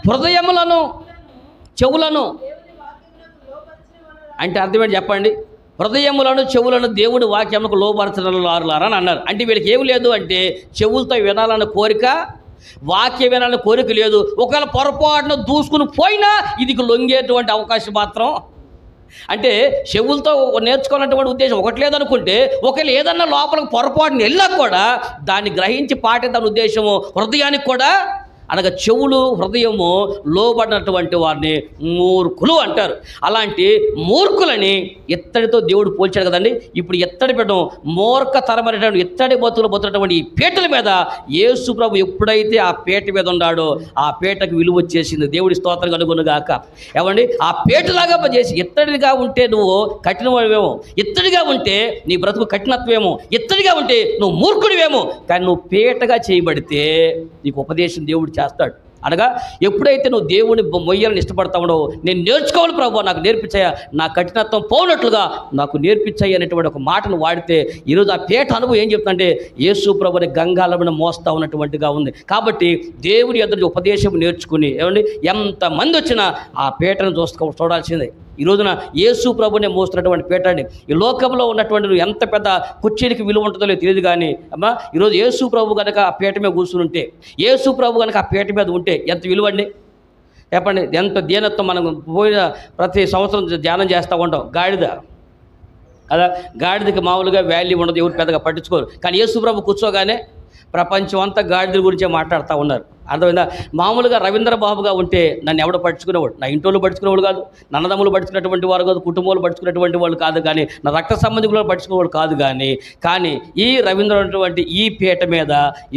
హృదయములను చెవులను అంటే అర్థమేంటి చెప్పండి? హృదయములను చెవులను దేవుడి వాక్యములకు లోబరచలారులారా అని అన్నారు. అంటే వీళ్ళకి ఏమి లేదు అంటే చెవులతో వినాలన్న కోరిక, వాక్య వినాలన్న కోరిక లేదు. ఒకవేళ పొరపాటున దూసుకుని పోయినా ఇది లొంగేటువంటి అవకాశం మాత్రం, అంటే చెవులతో నేర్చుకోవాలన్నటువంటి ఉద్దేశం ఒకటి లేదనుకుంటే, ఒకవేళ ఏదన్నా లోపలికి పొరపాటున వెళ్ళా కూడా దాన్ని గ్రహించి పాటిద్దాని ఉద్దేశము హృదయానికి కూడా, అనగా చెవులు హృదయము లోబడినటువంటి వారిని మూర్ఖులు అంటారు. అలాంటి మూర్ఖులని ఎత్తడితో దేవుడు పోల్చాడు కదండి. ఇప్పుడు ఎత్తడి పెట్టడం మూర్ఖతరమైనటువంటి ఎత్తడి బతుకున్నటువంటి ఈ పీటల మీద యేసు ప్రభు ఎప్పుడైతే ఆ పీట మీద ఉన్నాడో ఆ పీటకు విలువ వచ్చేసింది. దేవుడి స్తోత్రం కలుగునుగాక. ఏమండి, ఆ పీటలాగా చేసి ఎత్తడిగా ఉంటే నువ్వు కఠినమేమో, ఎత్తడిగా ఉంటే నీ బ్రతుకు కఠినత్వేమో, ఎత్తడిగా ఉంటే నువ్వు మూర్ఖుడివేమో. కానీ నువ్వు పీటగా చేయబడితే నీకు ఉపదేశం దేవుడు చేస్తాడు. అనగా ఎప్పుడైతే నువ్వు దేవుని మొయ్యాలని ఇష్టపడతావో, నేను నేర్చుకోవాలి ప్రభు, నాకు నేర్పించాయా, నా కఠినత్వం పోనట్లుగా నాకు నేర్పించాయి అనేటువంటి ఒక మాటను వాడితే ఈరోజు ఆ పేట అనుభవం ఏం చెప్తుందంటే యేసు ప్రభుని గంగాలమైన మోస్తా ఉన్నటువంటిగా ఉంది. కాబట్టి దేవుడి ఎదురు ఉపదేశం నేర్చుకుని ఏమండి ఎంతమంది వచ్చినా ఆ పేటను చూడాల్సిందే. ఈ రోజున యేసు ప్రభునే మోస్తున్నటువంటి పీటని, ఈ లోకంలో ఉన్నటువంటి నువ్వు ఎంత పెద్ద కుర్చీనికి విలువ ఉంటుందో లేదు తెలియదు. కానీ అమ్మా, ఈరోజు యేసు ప్రభు కనుక ఆ పీట మీద కూర్చుని ఉంటే, యేసు ప్రభు కనుక ఆ పీట మీద ఉంటే ఎంత విలువ అండి చెప్పండి. ఎంత దీనత్వం. మనం పోయిన ప్రతి సంవత్సరం ధ్యానం చేస్తూ ఉంటాం. గాడిద కదా, గాడిదకి మామూలుగా వాల్యూ ఉండదు, ఎవరు పెద్దగా పట్టించుకోరు. కానీ యేసు ప్రభు కూర్చోగానే ప్రపంచం అంతా గాడిదల గురించే మాట్లాడుతూ ఉన్నారు. అర్థమైందా? మామూలుగా రవీంద్ర బాబుగా ఉంటే నన్ను ఎవడో పట్టించుకునేవాడు, నా ఇంట్లో పట్టించుకునేవాడు కాదు, నన్నదమ్ములు పట్టించుకున్నటువంటి వారు కాదు, కుటుంబాలు పట్టించుకున్నటువంటి వాళ్ళు కాదు, కానీ నా రక్త సంబంధికులు పట్టించుకునేవాడు కాదు. కానీ ఈ రవీంద్ర అటువంటి ఈ పీట మీద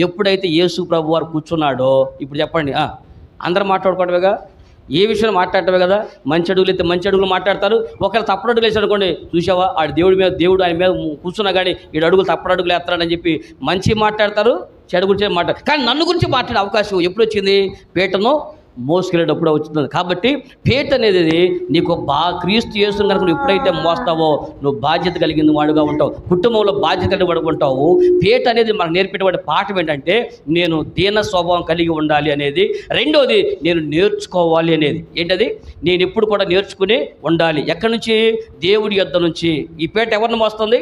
ఎప్పుడైతే యేసు ప్రభు వారు కూర్చున్నాడో, ఇప్పుడు చెప్పండి, అందరూ మాట్లాడుకోవడమేగా, ఏ విషయం మాట్లాడటమే కదా. మంచి అడుగులు అయితే మంచి అడుగులు మాట్లాడతారు. ఒకవేళ తప్పుడు అడుగులు వేసి అనుకోండి, చూసావా ఆడి దేవుడు ఆయన మీద కూర్చున్నా కానీ ఈ అడుగులు తప్పుడు అడుగులు వేస్తాడని చెప్పి మంచి మాట్లాడతారు, చెడు గురించి మాట్లాడతారు. కానీ నన్ను గురించి మాట్లాడే అవకాశం ఎప్పుడు వచ్చింది? పీటను మోసుకెళ్ళేటప్పుడు వచ్చింది. కాబట్టి పీట అనేది నీకు క్రీస్తు యేసుని కనుక నువ్వు ఎప్పుడైతే మోస్తావో నువ్వు బాధ్యత కలిగిన వాడుగా ఉంటావు, కుటుంబంలో బాధ్యత కలిగి వాడుగా ఉంటావు. పీట అనేది మనకు నేర్పేటువంటి పాఠం ఏంటంటే నేను దీన స్వభావం కలిగి ఉండాలి అనేది. రెండోది నేను నేర్చుకోవాలి అనేది. ఏంటది? నేను ఎప్పుడు కూడా నేర్చుకుని ఉండాలి. ఎక్కడి నుంచి? దేవుడి యొద్ద నుంచి. ఈ పీట ఎవరిని మోస్తుంది?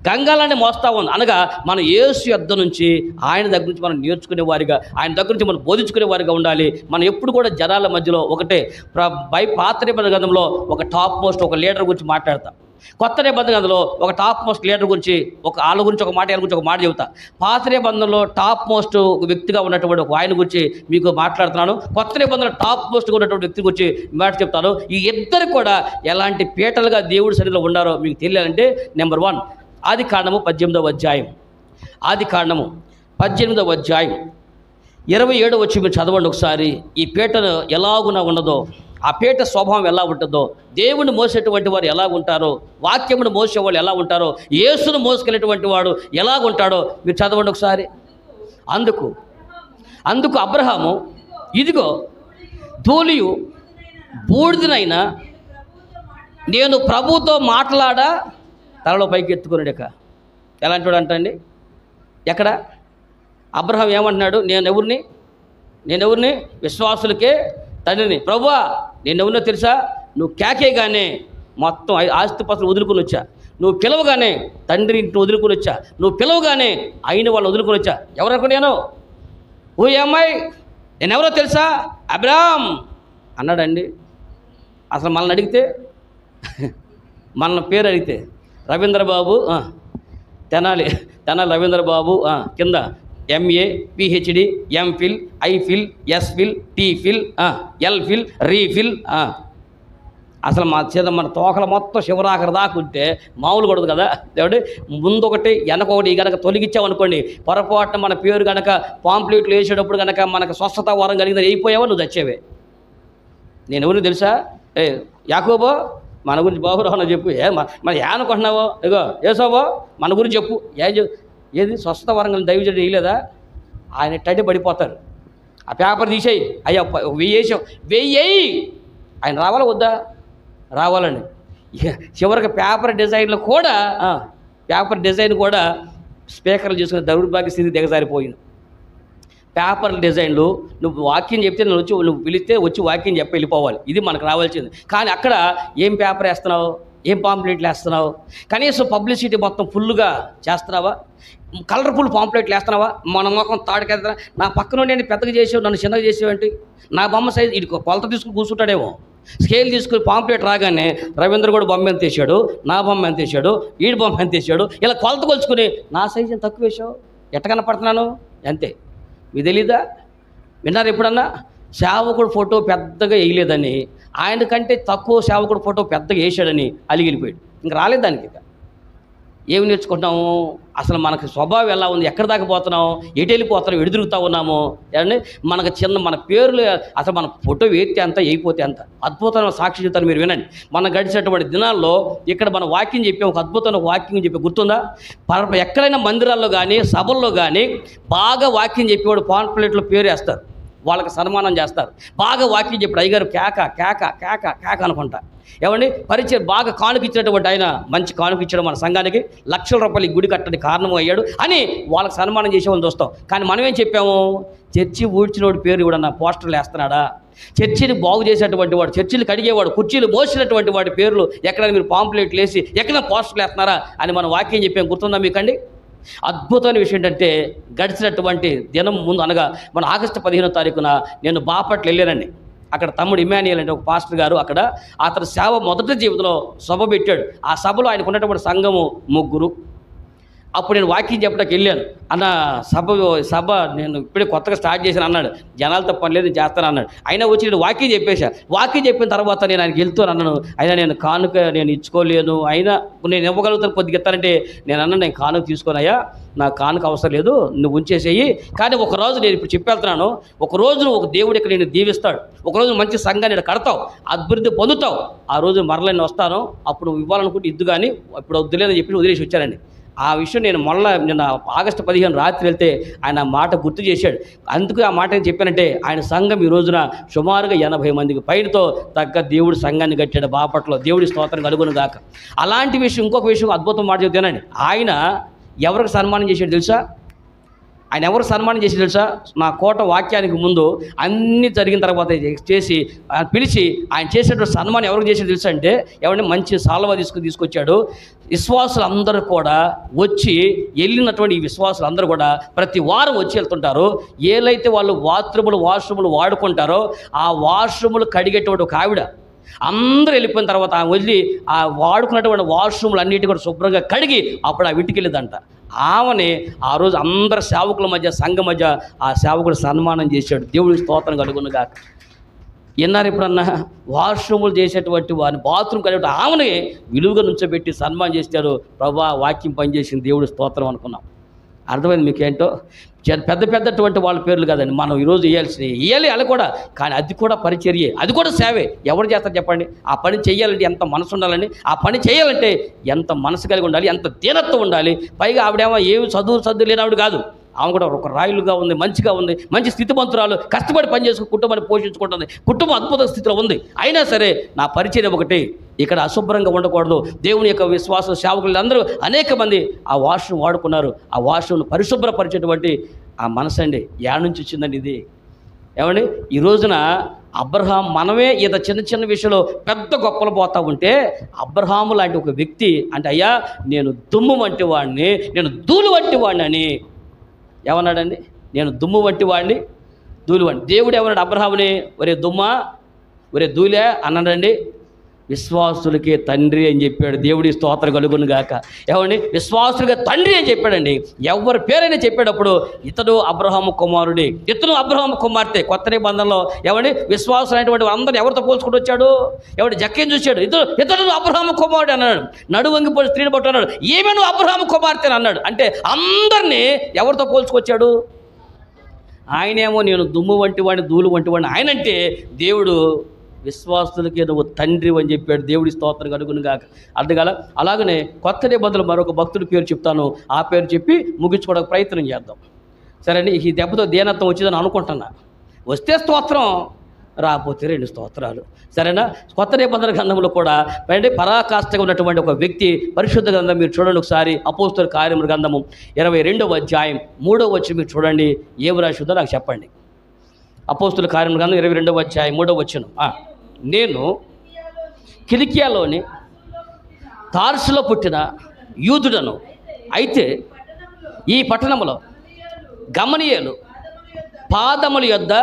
గంగాలని మోస్తా ఉంది. అనగా మన యేసు యొద్ద నుంచి, ఆయన దగ్గర నుంచి మనం నేర్చుకునే వారిగా, ఆయన దగ్గర నుంచి మనం బోధించుకునే వారిగా ఉండాలి. మనం ఎప్పుడు కూడా జనాల మధ్యలో ఒకటే పాత నిబంధన గ్రంథంలో ఒక టాప్ మోస్ట్ ఒక లీడర్ గురించి మాట్లాడతాం. కొత్త నిబంధన గ్రంథంలో ఒక టాప్ మోస్ట్ లీడర్ గురించి వాళ్ళ గురించి ఒక మాట, ఆయన గురించి ఒక మాట చెబుతా. పాత నిబంధనలో టాప్ మోస్ట్ ఒక వ్యక్తిగా ఉన్నటువంటి ఒక ఆయన గురించి మీకు మాట్లాడుతున్నాను. కొత్త నిబంధనలో టాప్ మోస్ట్గా ఉన్నటువంటి వ్యక్తి గురించి మాట చెప్తాను. ఈ ఇద్దరు కూడా ఎలాంటి పీటలుగా దేవుడి సన్నిధిలో ఉన్నారో మీకు తెలియాలంటే, నెంబర్ 1 ఆదికాండము 18వ అధ్యాయం. ఆదికాండము 18వ అధ్యాయం 27 వచ్చి మీరు చదవండి ఒకసారి. ఈ పీటను ఎలాగున ఉన్నదో, ఆ పీట స్వభావం ఎలా ఉంటుందో, దేవుని మోసేటువంటి వారు ఎలా ఉంటారో, వాక్యమును మోసేవాళ్ళు ఎలా ఉంటారో, యేసును మోసుకెళ్ళేటువంటి వాడు ఎలాగుంటాడో మీరు చదవండి ఒకసారి. అందుకు అబ్రహాము, ఇదిగో ధూళియు బూడిదనైనా నేను ప్రభుతో మాట్లాడా తలలో పైకి ఎత్తుకున్నాడు. ఎలాంటి వాడు అంటండి? ఎక్కడ అబ్రహాం ఏమంటున్నాడు? నేనెవరిని? విశ్వాసులకే తండ్రిని. ప్రభువా నేనెవరినో తెలుసా? నువ్వు కేకేగానే మొత్తం ఆస్తిపాస్తులు వదులుకొని వచ్చా, నువ్వు పిలవగానే తండ్రి ఇంటిని వదులుకొని వచ్చా, నువ్వు పిలవగానే అయిన వాళ్ళని వదులుకొని వచ్చా. ఎవరనుకో నేను ఓ అమ్మాయి, నేనెవరో తెలుసా? అబ్రహాం అన్నాడండి. అసలు మనల్ని అడిగితే, మన పేరు అడిగితే రవీంద్రబాబు, తెనాలి రవీంద్రబాబు, కింద MA PhD MPhil IPhil SPhil TPhil LPhil RePhil. అసలు మన తోకల మొత్తం శివరాకర దాకుంటే మామూలు కొడదు కదా. దేవుడు ముందొకటి వెనకొకటి కనుక తొలగించామనుకోండి, పొరపాటున మన పేరు కనుక పాంప్లెట్లు వేసేటప్పుడు కనుక మనకు స్వస్థత వరం కలిగిందని అయిపోయావో నువ్వు చచ్చేవే. నేను ఎవరిని తెలుసా? యాకోబో మన గురించి బాబురావు చెప్పు. మరి ఏనుకుంటున్నావో? ఇగో ఏసోబో మన గురించి చెప్పు. ఏది స్వస్థత వరంగా దైవజనుడు వేయలేదా? ఆయన టైటే పడిపోతారు. ఆ పేపర్ తీసేయి, అయ్యా 1000 వెయ్యి. ఆయన రావాలా వద్దా? రావాలండి. చివరికి పేపర్ డిజైన్ కూడా స్పీకర్లు చేసుకునే దౌర్భాగ్య స్థితి దిగజారిపోయింది. పేపర్ డిజైన్లు నువ్వు వాక్యం చెప్తే నువ్వు పిలిస్తే వచ్చి వాక్యం చెప్పి వెళ్ళిపోవాలి. ఇది మనకు రావాల్సింది. కానీ అక్కడ ఏం పేపర్ వేస్తున్నావు? ఏం పాంప్లెట్లు వేస్తున్నావు? కనీసం పబ్లిసిటీ మొత్తం ఫుల్గా చేస్తున్నావా? కలర్ఫుల్ పాంప్లెట్లు వేస్తున్నావా? మన మొఖం తాడుకెళ్తా, నా పక్కన నేను పెద్దగా చేసావు, నన్ను చిన్నగా చేసేవేంటి, నా బొమ్మ సైజు ఇది కొలత తీసుకుని కూర్చుంటాడేమో. స్కేల్ తీసుకుని పాంప్లెట్ రాగానే రవీంద్ర కూడా బొమ్మ ఎంత వేసాడు, నా బొమ్మ ఎంత వేసాడు, ఈడి బొమ్మ ఎంత వేసాడు, ఇలా కొలత కొలుచుకుని నా సైజు ఎంత తక్కువ వేసావు, ఎట్ట కనపడుతున్నాను అంతే. మీకు తెలీదా? విన్నారు ఎప్పుడన్నా? సేవకుడు ఫోటో పెద్దగా వేయలేదని, ఆయన కంటే తక్కువ సేవకుడు ఫోటో పెద్దగా వేసాడని అలిగిలిపోయాడు. ఇంక రాలేదు దానికి. ఇక ఏమి నేర్చుకుంటున్నాము? అసలు మనకు స్వభావం ఎలా ఉంది, ఎక్కడి దాకా పోతున్నాము, ఎటు వెళ్ళిపోతున్నాం, ఎటు తిరుగుతూ ఉన్నాము ఏమండి? మనకు మన పేర్లు అసలు మన ఫోటో వేస్తే అంత వేయిపోతే అంత అద్భుతమైన సాక్షి జీవితాన్ని మీరు వినండి. మనం గడిచినటువంటి దినాల్లో ఇక్కడ మన వాక్యం చెప్పే ఒక అద్భుతమైన వాక్యం చెప్పే గుర్తుందా? ఎక్కడైనా మందిరాల్లో కానీ సభల్లో కానీ బాగా వాక్యం చెప్పేవాడు పాంప్లెట్లో పేరు వేస్తారు, వాళ్ళకి సన్మానం చేస్తారు. బాగా వాక్యం చెప్పాడు అయ్యగారు కేక కేక కేక కేక అనుకుంటా. ఏమండి? పరిచయం బాగా కానుకిచ్చినటువంటి ఆయన మంచి కానుకిచ్చాడు మన సంఘానికి, లక్షల రూపాయలు ఈ గుడి కట్టడానికి కారణం అయ్యాడు అని వాళ్ళకి సన్మానం చేసేవాళ్ళని చూస్తాం. కానీ మనం ఏం చెప్పాము? చర్చి ఊడ్చినోడి పేరు కూడా నా పోస్టర్లు వేస్తున్నాడా? చర్చిని బాగు చేసేటువంటి వాడు, చర్చిలు కడిగేవాడు, కుర్చీలు మోసినటువంటి వాడి పేర్లు ఎక్కడైనా మీరు పాంప్లెట్లు వేసి ఎక్కడ పోస్టర్లు వేస్తున్నారా అని మనం వాక్యం చెప్పాము. గుర్తుందా మీకండి? అద్భుతమైన విషయం ఏంటంటే గడిచినటువంటి దినం ముందు అనగా మన ఆగస్టు 15వ తారీఖున నేను బాపట్ల వెళ్ళానండి. అక్కడ తమ్ముడు ఇమాన్యుయల్ అంటే ఒక పాస్టర్ గారు, అక్కడ అతని సేవ మొదటి జీవితంలో సభ పెట్టాడు. ఆ సభలో ఆయనకు ఉన్నటువంటి సంఘము 3. అప్పుడు నేను వాకింగ్ చెప్పడానికి వెళ్ళాను. అన్న సభ నేను ఇప్పుడే కొత్తగా స్టార్ట్ చేశాను అన్నాడు. జనాలతో పని లేదు, నేను చేస్తాను అన్నాడు. అయినా వచ్చి నేను వాకింగ్ చెప్పేశాను. వాకింగ్ చెప్పిన తర్వాత నేను ఆయనకి వెళ్తాను అన్నాను. అయినా నేను కానుక నేను ఇచ్చుకోలేను, అయినా నేను ఇవ్వగలుగుతాను కొద్దిగా ఇస్తానంటే నేను అన్నాను నేను కానుక తీసుకోనయ్యా, నా కానుక అవసరం లేదు, నువ్వు ఉంచేసేయి. కానీ ఒకరోజు నేను ఇప్పుడు చెప్పేళ్తున్నాను, ఒకరోజు నువ్వు ఒక దేవుడు ఇక్కడ నేను దీవిస్తాడు, ఒకరోజు మంచి సంఘాన్ని ఇక్కడ కడతావు, అభివృద్ధి పొందుతావు. ఆ రోజు మరలా నేను వస్తాను, అప్పుడు నువ్వు ఇవ్వాలనుకుంటే ఇద్దు, కానీ ఇప్పుడు వద్దులేదని చెప్పి వదిలేసి వచ్చానండి. ఆ విషయం నేను నిన్న ఆగస్టు 15 రాత్రి వెళ్తే ఆయన మాట గుర్తు చేశాడు. అందుకు ఆ మాట ఏం చెప్పానంటే ఆయన సంఘం ఈ రోజున సుమారుగా 80 మందికి పైనతో తగ్గ దేవుడు సంఘాన్ని కట్టాడు బాపట్లో. దేవుడి స్తోత్రం కలుగును గాక. అలాంటి విషయం ఇంకొక విషయం అద్భుతం మాట చెప్తానండి. ఆయన ఎవరికి సన్మానం చేశాడు తెలుసా? ఆయన ఎవరు సన్మానం చేసి తెలుసా? నా కోట వాక్యానికి ముందు అన్నీ జరిగిన తర్వాత చేసి పిలిచి ఆయన చేసేటువంటి సన్మానం ఎవరికి చేసేది తెలుసా అంటే, ఎవరిని మంచి సాల్వ తీసుకొచ్చాడు. విశ్వాసులు అందరూ కూడా వచ్చి వెళ్ళినటువంటి ఈ విశ్వాసులు అందరూ కూడా ప్రతి వారం వచ్చి వెళ్తుంటారు. ఏలైతే వాళ్ళు వాష్రూములు వాడుకుంటారో ఆ వాష్రూములు కడిగేటువంటి ఒక ఆవిడ అందరూ వెళ్ళిపోయిన తర్వాత ఆమె వదిలి ఆ వాడుకున్నటువంటి వాష్రూమ్లు అన్నిటి కూడా శుభ్రంగా కడిగి అప్పుడు ఆ ఇంటికి వెళ్ళిందంట. ఆమెని ఆ రోజు అందరు సేవకుల మధ్య సంఘం మధ్య ఆ సేవకుడు సన్మానం చేశాడు. దేవుడి స్తోత్రం కలుగును గాక. విన్నారు ఎప్పుడన్నా? వాష్రూములు చేసేటువంటి వారిని బాత్రూమ్ కలిగి ఆమెని విలువగా నుంచోబెట్టి సన్మానం చేశారు. ప్రభా వాక్యం పనిచేసింది, దేవుడి స్తోత్రం అనుకున్నాం. అర్థమైంది మీకేంటో? పెద్దటువంటి వాళ్ళ పేర్లు కాదండి మనం ఈరోజు ఇవ్వాలి అలా కూడా, కానీ అది కూడా పరిచర్యే, అది కూడా సేవే. ఎవరు చేస్తారు చెప్పండి? ఆ పని చేయాలంటే ఎంత మనసు ఉండాలండి, ఆ పని చేయాలంటే ఎంత మనసు కలిగి ఉండాలి, ఎంత దీనత్వం ఉండాలి. పైగా ఆవిడేమో ఏమి చదువు లేని ఆవిడ కాదు, ఆమె కూడా ఒక రాయులుగా ఉంది, మంచిగా ఉంది, మంచి స్థితిమంతురాలు, కష్టపడి పనిచేసుకుని కుటుంబాన్ని పోషించుకుంటుంది, కుటుంబం అద్భుత స్థితిలో ఉంది. అయినా సరే నా పరిచయం ఒకటి, ఇక్కడ అశుభ్రంగా ఉండకూడదు. దేవుని యొక్క విశ్వాస సేవకులు అందరూ అనేక మంది ఆ వాష్రూమ్ వాడుకున్నారు. ఆ వాష్రూమ్ను పరిశుభ్రపరిచేటువంటి ఆ మనసు అండి యాడ నుంచి వచ్చిందండి ఇది? ఏమండి? ఈ రోజున అబ్రహాం మనమే ఈత చిన్న విషయంలో పెద్ద గొప్పలు పోతా ఉంటే అబ్రహాము లాంటి ఒక వ్యక్తి అంటే అయ్యా నేను దుమ్ము వంటి వాడిని, నేను ధూళి వంటి వాడిని అని ఏమన్నాడండి? నేను దుమ్ము వంటి వాడిని, ధూళి వాడిని. దేవుడు ఏమన్నాడు అబ్రహాముని? ఒరే దుమ్మా, ఒరే ధూళే అన్నాడండి. విశ్వాసులకే తండ్రి అని చెప్పాడు. దేవుడి స్తోత్రం కలుగును గాక. ఏమండి? విశ్వాసులుగా తండ్రి అని చెప్పాడండి. ఎవరి పేరైనా చెప్పేటప్పుడు ఇతడు అబ్రహాము కుమారుడి, ఇతను అబ్రహాము కుమార్తె. కొత్త నిబంధనలో ఏమండి విశ్వాసులు అనేటువంటి అందరిని ఎవరితో పోల్చుకుంటూ వచ్చాడు? ఎవడు జక్కని చూశాడు, ఇతడు అబ్రహాము కుమారుడు అన్నాడు. నడువంగిపోయి స్త్రీని పట్టు అన్నాడు, ఏమే నువ్వు అబ్రహాము కుమార్తె అన్నాడు. అంటే అందరినీ ఎవరితో పోల్చుకొచ్చాడు? ఆయనేమో నేను దుమ్ము వంటి వాడిని, ధూళి వంటి వాడిని ఆయనంటే, దేవుడు విశ్వాసులకే నువ్వు తండ్రి అని చెప్పాడు. దేవుడి స్తోత్రం కలుగును గాక. అర్థం. అలాగనే కొత్త నిబంధనలు మరొక భక్తుడి పేరు చెప్తాను, ఆ పేరు చెప్పి ముగించుకోవడానికి ప్రయత్నం చేద్దాం. సరే అండి, ఈ దెబ్బతో దీనత్వం వచ్చిందని అనుకుంటున్నా. వస్తే స్తోత్రం, రాకపోతే 2 స్తోత్రాలు. సరేనా? కొత్త నిబంధన గ్రంథంలో కూడా అంటే పరాకాష్ఠగా ఉన్నటువంటి ఒక వ్యక్తి పరిశుద్ధ గ్రంథం మీరు చూడండి ఒకసారి. అపోస్తలుల కార్యముల గ్రంథము 22వ అధ్యాయం 3వ వచనం మీరు చూడండి. ఏం రాసిందో నాకు చెప్పండి. అపోస్తలుల కార్యముల గ్రంథం 22వ అధ్యాయం 3వ వచనం. నేను కిలికియాలోని తార్సులో పుట్టిన యూదుడను. అయితే ఈ పట్టణంలో గమనీయులు పాదముల యొద్ద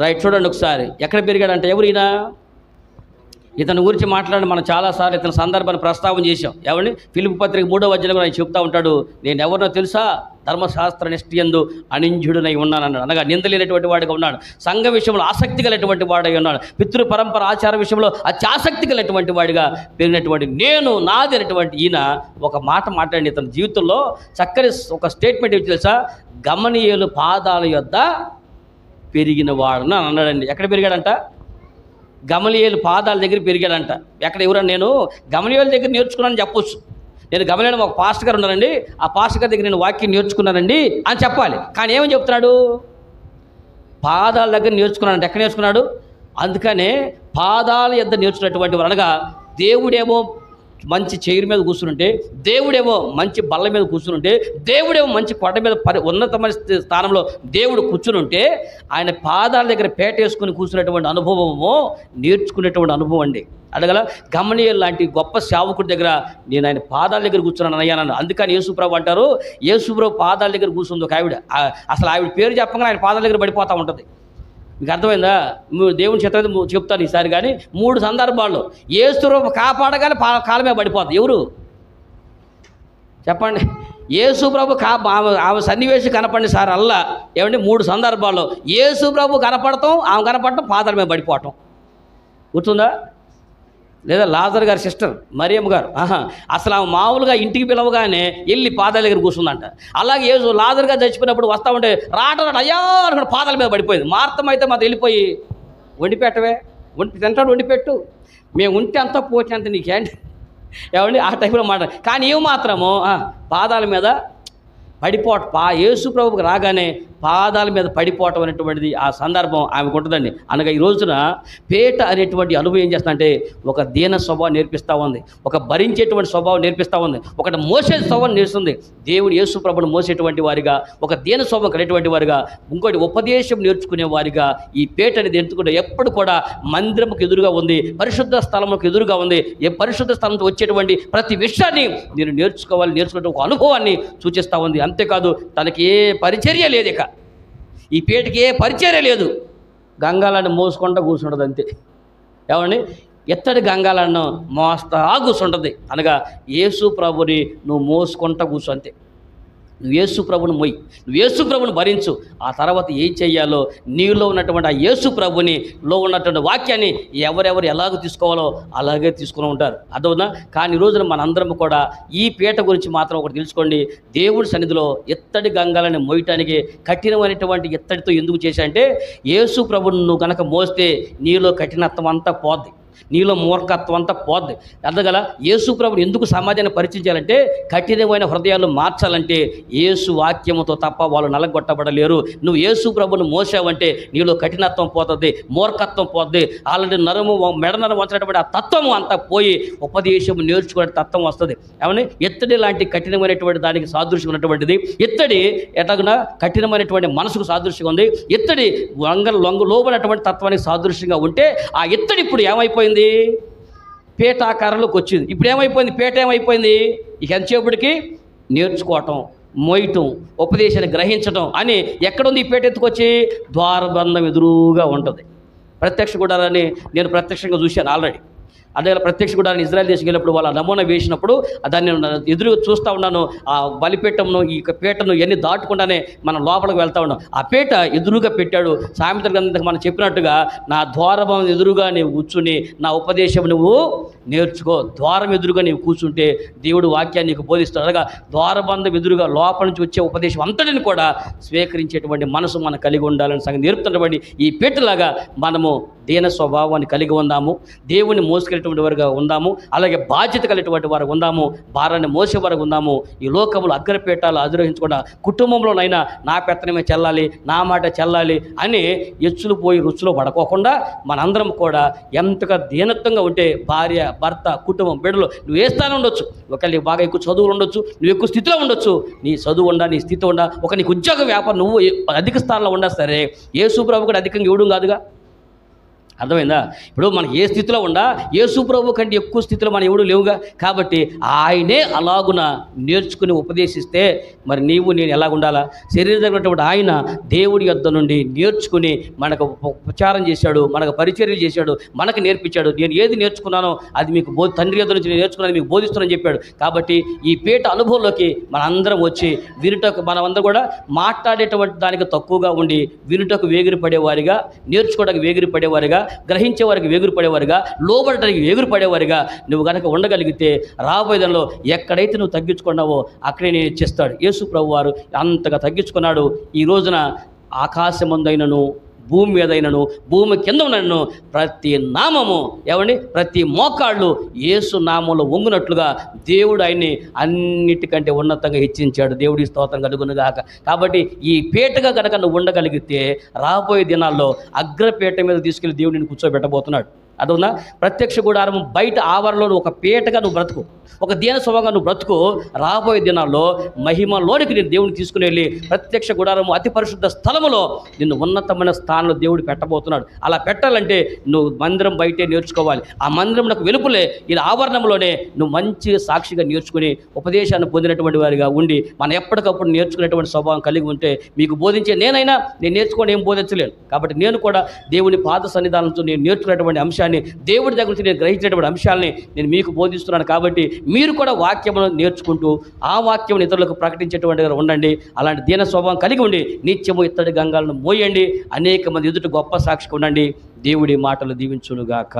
రైట్. చూడండి ఒకసారి, ఎక్కడ పెరిగాడంటే ఎవరు ఈయన? ఇతని గురించి మాట్లాడి మనం చాలాసార్లు ఇతని సందర్భాన్ని ప్రస్తావన చేశాం. ఎవరిని? ఫిలిప్పీ పత్రిక 3వ అధ్యాయంలో ఆయన చెప్తా ఉంటాడు, నేను ఎవరినో తెలుసా? ధర్మశాస్త్ర నిష్ఠయందు అనింజుడునై ఉన్నానన్నాడు. అనగా నిందలేనటువంటి వాడిగా ఉన్నాడు. సంఘ విషయంలో ఆసక్తి కలిగినటువంటి వాడై ఉన్నాడు. పితృ పరంపర ఆచార విషయంలో అత్యాసక్తి కలిగినటువంటి వాడిగా పెరిగినటువంటి నేను నాది అనేటువంటి ఈయన ఒక మాట మాట్లాడి ఇతని జీవితంలో చక్కని ఒక స్టేట్మెంట్ ఏమి తెలుసా? గమనీయులు పాదాల యొద్ద పెరిగిన వాడు అని అన్నాడండి. ఎక్కడ పెరిగాడంట? గమనీయులు పాదాల దగ్గర పెరిగాడంట. ఎక్కడ? ఎవరన్నా నేను గమనీయుల దగ్గర నేర్చుకున్నానని చెప్పొచ్చు. నేను గమనీయులు ఒక పాస్టర్ గారు ఉన్నారండి, ఆ పాస్టర్ గారి దగ్గర నేను వాక్యం నేర్చుకున్నానండి అని చెప్పాలి. కానీ ఏమని చెప్తున్నాడు? పాదాల దగ్గర నేర్చుకున్నాడంటే. ఎక్కడ నేర్చుకున్నాడు? అందుకనే పాదాల యొద్ద నేర్చుకున్నటువంటి వాడు. అనగా దేవుడేమో మంచి చైర్ మీద కూర్చుంటే, దేవుడేమో మంచి బల్ల మీద కూర్చుంటే, దేవుడేమో మంచి కొండ మీద ఉన్నతమైన స్థానంలో దేవుడు కూర్చుని ఉంటే, ఆయన పాదాల దగ్గర పేటేసుకుని కూర్చున్నటువంటి అనుభవము నేర్చుకునేటువంటి అనుభవం అండి. అడగల గమనీయులు లాంటి గొప్ప సేవకుడి దగ్గర నేను ఆయన పాదాల దగ్గర కూర్చున్నాను అయ్యాను. అందుకని యేసుప్రభు అంటారు, యేసుప్రభు పాదాల దగ్గర కూర్చుంది ఒక ఆవిడ. అసలు ఆవిడ పేరు చెప్పగానే ఆయన పాదాల దగ్గర పడిపోతూ ఉంటుంది. మీకు అర్థమైందా? దేవుని చిత్రం చెప్తాను ఈసారి. కానీ 3 సందర్భాల్లో యేసుప్రభు కాపాడగానే కాళ్ళ మీద పడిపోతుంది. ఎవరు చెప్పండి? యేసుప్రభు ఆమె సన్నివేశం కనపడి సార్ అల్లా ఏమంటే 3 సందర్భాల్లో యేసుప్రభు కనపడటం, ఆమె కనపడటం, పాదాల మీద పడిపోవటం. గుర్తుందా? లేదా లాజర్ గారి సిస్టర్ మరియమ్మ గారు, అసలు ఆమె మామూలుగా ఇంటికి పిలవగానే వెళ్ళి పాదాల దగ్గర కూర్చుందంట. అలాగే లాజర్ గారు చచ్చిపోయినప్పుడు వస్తూ ఉంటే రాట అయ్యా అనుకుంటే పాదాల మీద పడిపోయింది. మార్తం అయితే మాది వెళ్ళిపోయి వండి పెట్టవే, తింటాడు వండి పెట్టు, మేము ఉంటే అంతా పోతే అంత నీకేంటి ఏమండి ఆ టైంలో మాట. కానీ ఏమి మాత్రము పాదాల మీద పడిపోవటం, యేసు ప్రభువుకి రాగానే పాదాల మీద పడిపోవటం అనేటువంటిది ఆ సందర్భం ఆమెకు ఉంటుందండి. అనగా ఈ రోజున పేట అనేటువంటి అనుభవం ఏం చేస్తుందంటే ఒక దీన స్వభావం నేర్పిస్తూ ఉంది, ఒక భరించేటువంటి స్వభావం నేర్పిస్తూ ఉంది, ఒకటి మోసే స్వభావం నేర్స్తుంది. దేవుడు యేసు ప్రభువును మోసేటువంటి వారిగా, ఒక దీన స్వభావం కలిగేటువంటి వారిగా, ఇంకోటి ఉపదేశం నేర్చుకునే వారిగా ఈ పేట అనేది ఎంచుకుంటే ఎప్పుడు కూడా మందిరముకు ఎదురుగా ఉంది, పరిశుద్ధ స్థలములకు ఎదురుగా ఉంది. పరిశుద్ధ స్థలంతో వచ్చేటువంటి ప్రతి విషయాన్ని నేను నేర్చుకునే ఒక అనుభవాన్ని సూచిస్తూ ఉంది. అంతేకాదు తనకి ఏ పరిచర్య లేదు, ఇక ఈ పేటకి ఏ పరిచర్య లేదు. గంగాలాన్ని మోసుకుంటూ కూర్చుంటుంది అంతే. ఏమండి? ఎత్తడి గంగాలను మోస్తా కూర్చుంటుంది. అనగా యేసు ప్రభుని నువ్వు మోసుకుంటూ కూర్చో అంతే. నువ్వు యేసు ప్రభుని మొయ్యి, నువ్వు యేసు ప్రభుని భరించు. ఆ తర్వాత ఏం చెయ్యాలో నీలో ఉన్నటువంటి ఆ యేసు ప్రభుని లో ఉన్నటువంటి వాక్యాన్ని ఎవరెవరు ఎలాగో తీసుకోవాలో అలాగే తీసుకుని ఉంటారు. అర్థమవునా? కానీ ఈ రోజున మనందరం కూడా ఈ పీట గురించి మాత్రం ఒకటి తెలుసుకోండి. దేవుడి సన్నిధిలో ఎత్తడి గంగాలని మోయటానికి కఠినమైనటువంటి ఎత్తడితో ఎందుకు చేశానంటే, యేసు ప్రభుని నువ్వు కనుక మోస్తే నీలో కఠినత్వం అంతా పోద్ది, నీలో మూర్ఖత్వం అంతా పోద్ది. అందుగల యేసు ప్రభుని ఎందుకు సమాజాన్ని పరిచయం చేయాలంటే, కఠినమైన హృదయాలు మార్చాలంటే యేసు వాక్యముతో తప్ప వాళ్ళు నలగొట్టబడలేరు. నువ్వు యేసు ప్రభుని మోసావంటే నీలో కఠినత్వం పోతుంది, మూర్ఖత్వం పోద్ది. ఆల్రెడీ మెడనరం వచ్చినటువంటి ఆ తత్వము అంతా పోయి ఉపదేశం నేర్చుకునే తత్వం వస్తుంది. ఏమని? ఎత్తడి లాంటి కఠినమైనటువంటి దానికి సాదృశ్యం ఉన్నటువంటిది. ఎత్తడి ఎట్లాగునా కఠినమైనటువంటి మనసుకు సాదృశ్యంగా ఉంది. ఎత్తడి లోబడినటువంటి తత్వానికి సాదృశ్యంగా ఉంటే ఆ ఎత్తడి ఇప్పుడు ఏమైపోయింది? పేటాకారంలోకి వచ్చింది. ఇప్పుడు ఏమైపోయింది? పేట ఏమైపోయింది? ఇక ఎంతసేపటికి నేర్చుకోవటం, మోయటం, ఉపదేశాన్ని గ్రహించడం అని ఎక్కడుంది ఈ పేట? ఎత్తుకొచ్చి ద్వారబంధం ఎదురుగా ఉంటుంది. ప్రత్యక్ష గుడారాన్ని నేను ప్రత్యక్షంగా చూశాను ఆల్రెడీ. అదే ప్రత్యక్ష గుడారాన్ని ఇజ్రాయెల్ దేశం వెళ్ళినప్పుడు వాళ్ళ నమూనా వేసినప్పుడు దాన్ని ఎదురుగా చూస్తూ ఉన్నాను. ఆ బలిపీఠంను ఈ పీటను ఇవన్నీ దాటుకుండానే మనం లోపలికి వెళ్తూ ఉన్నాం. ఆ పీట ఎదురుగా పెట్టాడు. సామెతల గ్రంథం మనం చెప్పినట్టుగా నా ద్వారబంధం ఎదురుగా నీవు కూర్చుని నా ఉపదేశం నువ్వు నేర్చుకో. ద్వారం ఎదురుగా నీవు కూర్చుంటే దేవుడు వాక్యాన్ని నీకు బోధిస్తాడు. అనగా ద్వారబంధం ఎదురుగా లోపల నుంచి వచ్చే ఉపదేశం అంతటిని కూడా స్వీకరించేటువంటి మనసు మనం కలిగి ఉండాలని సంగతి నేర్పుతున్నటువంటి ఈ పీటలాగా మనము దీన స్వభావాన్ని కలిగి ఉందాము, దేవుని మోసుకెళ్ళేటువంటి వారుగా ఉందాము, అలాగే బాధ్యత కలిగినటువంటి వారు ఉందాము, భారాన్ని మోసే వారు ఉందాము. ఈ లోకములు అగ్రపీఠాలు అధిరోహించకుండా కుటుంబంలోనైనా నా పెత్తనమే చెల్లాలి, నా మాట చెల్లాలి అని ఎచ్చులు పోయి రుచులో పడుకోకుండా మనందరం కూడా ఎంతగా దీనత్వంగా ఉంటే భార్య, భర్త, కుటుంబం, బిడ్డలు నువ్వు ఏ స్థానం ఉండొచ్చు, ఒకవేళ నీకు బాగా ఎక్కువ చదువులు ఉండొచ్చు, నువ్వు ఎక్కువ స్థితిలో ఉండొచ్చు, నీ చదువు ఉండా, నీ స్థితి ఉండా, ఒక నీకు ఉద్యోగ వ్యాపారం నువ్వు అధిక స్థానంలో ఉన్నా సరే యేసు ప్రభు కూడా అధికంగా ఇవ్వడం కాదుగా. అర్థమైందా? ఇప్పుడు మనకి ఏ స్థితిలో ఉండా యేసు ప్రభు కంటే ఎక్కువ స్థితిలో మనం ఎవడు లేవుగా. కాబట్టి ఆయనే అలాగున నేర్చుకుని ఉపదేశిస్తే మరి నీవు నేను ఎలాగుండాలా? శరీరమైనటువంటి ఆయన దేవుడి యొద్ద నుండి నేర్చుకుని మనకు ఉపచారం చేశాడు, మనకు పరిచర్యలు చేశాడు, మనకు నేర్పించాడు. నేను ఏది నేర్చుకున్నానో అది మీకు తండ్రి యొద్ద నుంచి నేను నేర్చుకున్నాను మీకు బోధిస్తున్నానని చెప్పాడు. కాబట్టి ఈ పీఠ అనుభవంలోకి మనందరం వచ్చి వినుటకు, మనమందరం కూడా మాట్లాడేటువంటి దానికి తక్కువగా ఉండి వినుటకు వేగిరి పడేవారిగా, నేర్చుకోవడానికి వేగిరి పడేవారిగా, గ్రహించే వారికి వేగురు పడేవారిగా, లోబడటానికి వేగురు పడేవారిగా నువ్వు కనుక ఉండగలిగితే రాబోయే దానిలో ఎక్కడైతే నువ్వు తగ్గించుకున్నావో అక్కడే నేను ఇచ్చేస్తాడు. యేసు ప్రభు వారు అంతగా తగ్గించుకున్నాడు. ఈ రోజున ఆకాశమందైనను భూమి మీదైనను భూమి కింద ఉన్నను ప్రతి నామము ప్రతి మోకాళ్ళు యేసు నామంలో వంగునట్లుగా దేవుడు ఆయన్ని అన్నిటికంటే ఉన్నతంగా హెచ్చించాడు. దేవుడి స్తోత్రం కలుగునుగాక. కాబట్టి ఈ పీటగా కనుక నువ్వు ఉండగలిగితే రాబోయే దినాల్లో అగ్రపీట మీద తీసుకెళ్లి దేవుడు నిన్ను కూర్చోబెట్టబోతున్నాడు. అదవునా? ప్రత్యక్ష గుడారం బయట ఆవరణలో ఒక పీటగా నువ్వు బ్రతుకు, ఒక దీన స్వభావంగా నువ్వు బ్రతుకు. రాబోయే దినాల్లో మహిమలోనికి నేను దేవుడిని తీసుకుని వెళ్ళి ప్రత్యక్ష గుడారము అతి పరిశుద్ధ స్థలములో నిన్ను ఉన్నతమైన స్థానంలో దేవుడు పెట్టబోతున్నాడు. అలా పెట్టాలంటే నువ్వు మందిరం బయటే నేర్చుకోవాలి. ఆ మందిరం నాకు వెలుపులే ఇది ఆవరణంలోనే నువ్వు మంచి సాక్షిగా నేర్చుకుని ఉపదేశాన్ని పొందినటువంటి వారిగా ఉండి మనం ఎప్పటికప్పుడు నేర్చుకునేటువంటి స్వభావం కలిగి ఉంటే మీకు బోధించే నేను నేర్చుకొని ఏం బోధించలేను. కాబట్టి నేను కూడా దేవుని పాద సన్నిధానంతో నేను నేర్చుకునేటువంటి అంశాన్ని, దేవుడి దగ్గర నుంచి నేను గ్రహించినటువంటి అంశాలని నేను మీకు బోధిస్తున్నాను. కాబట్టి మీరు కూడా వాక్యమును నేర్చుకుంటూ ఆ వాక్యం ఇతరులకు ప్రకటించేటువంటి ఉండండి. అలాంటి దీన స్వభావం కలిగి ఉండి నిత్యము ఇత్తడి గంగాలను మోయండి. అనేక మంది ఎదుట గొప్ప సాక్షిగా ఉండండి. దేవుడి మాటలు దీవించునుగాక.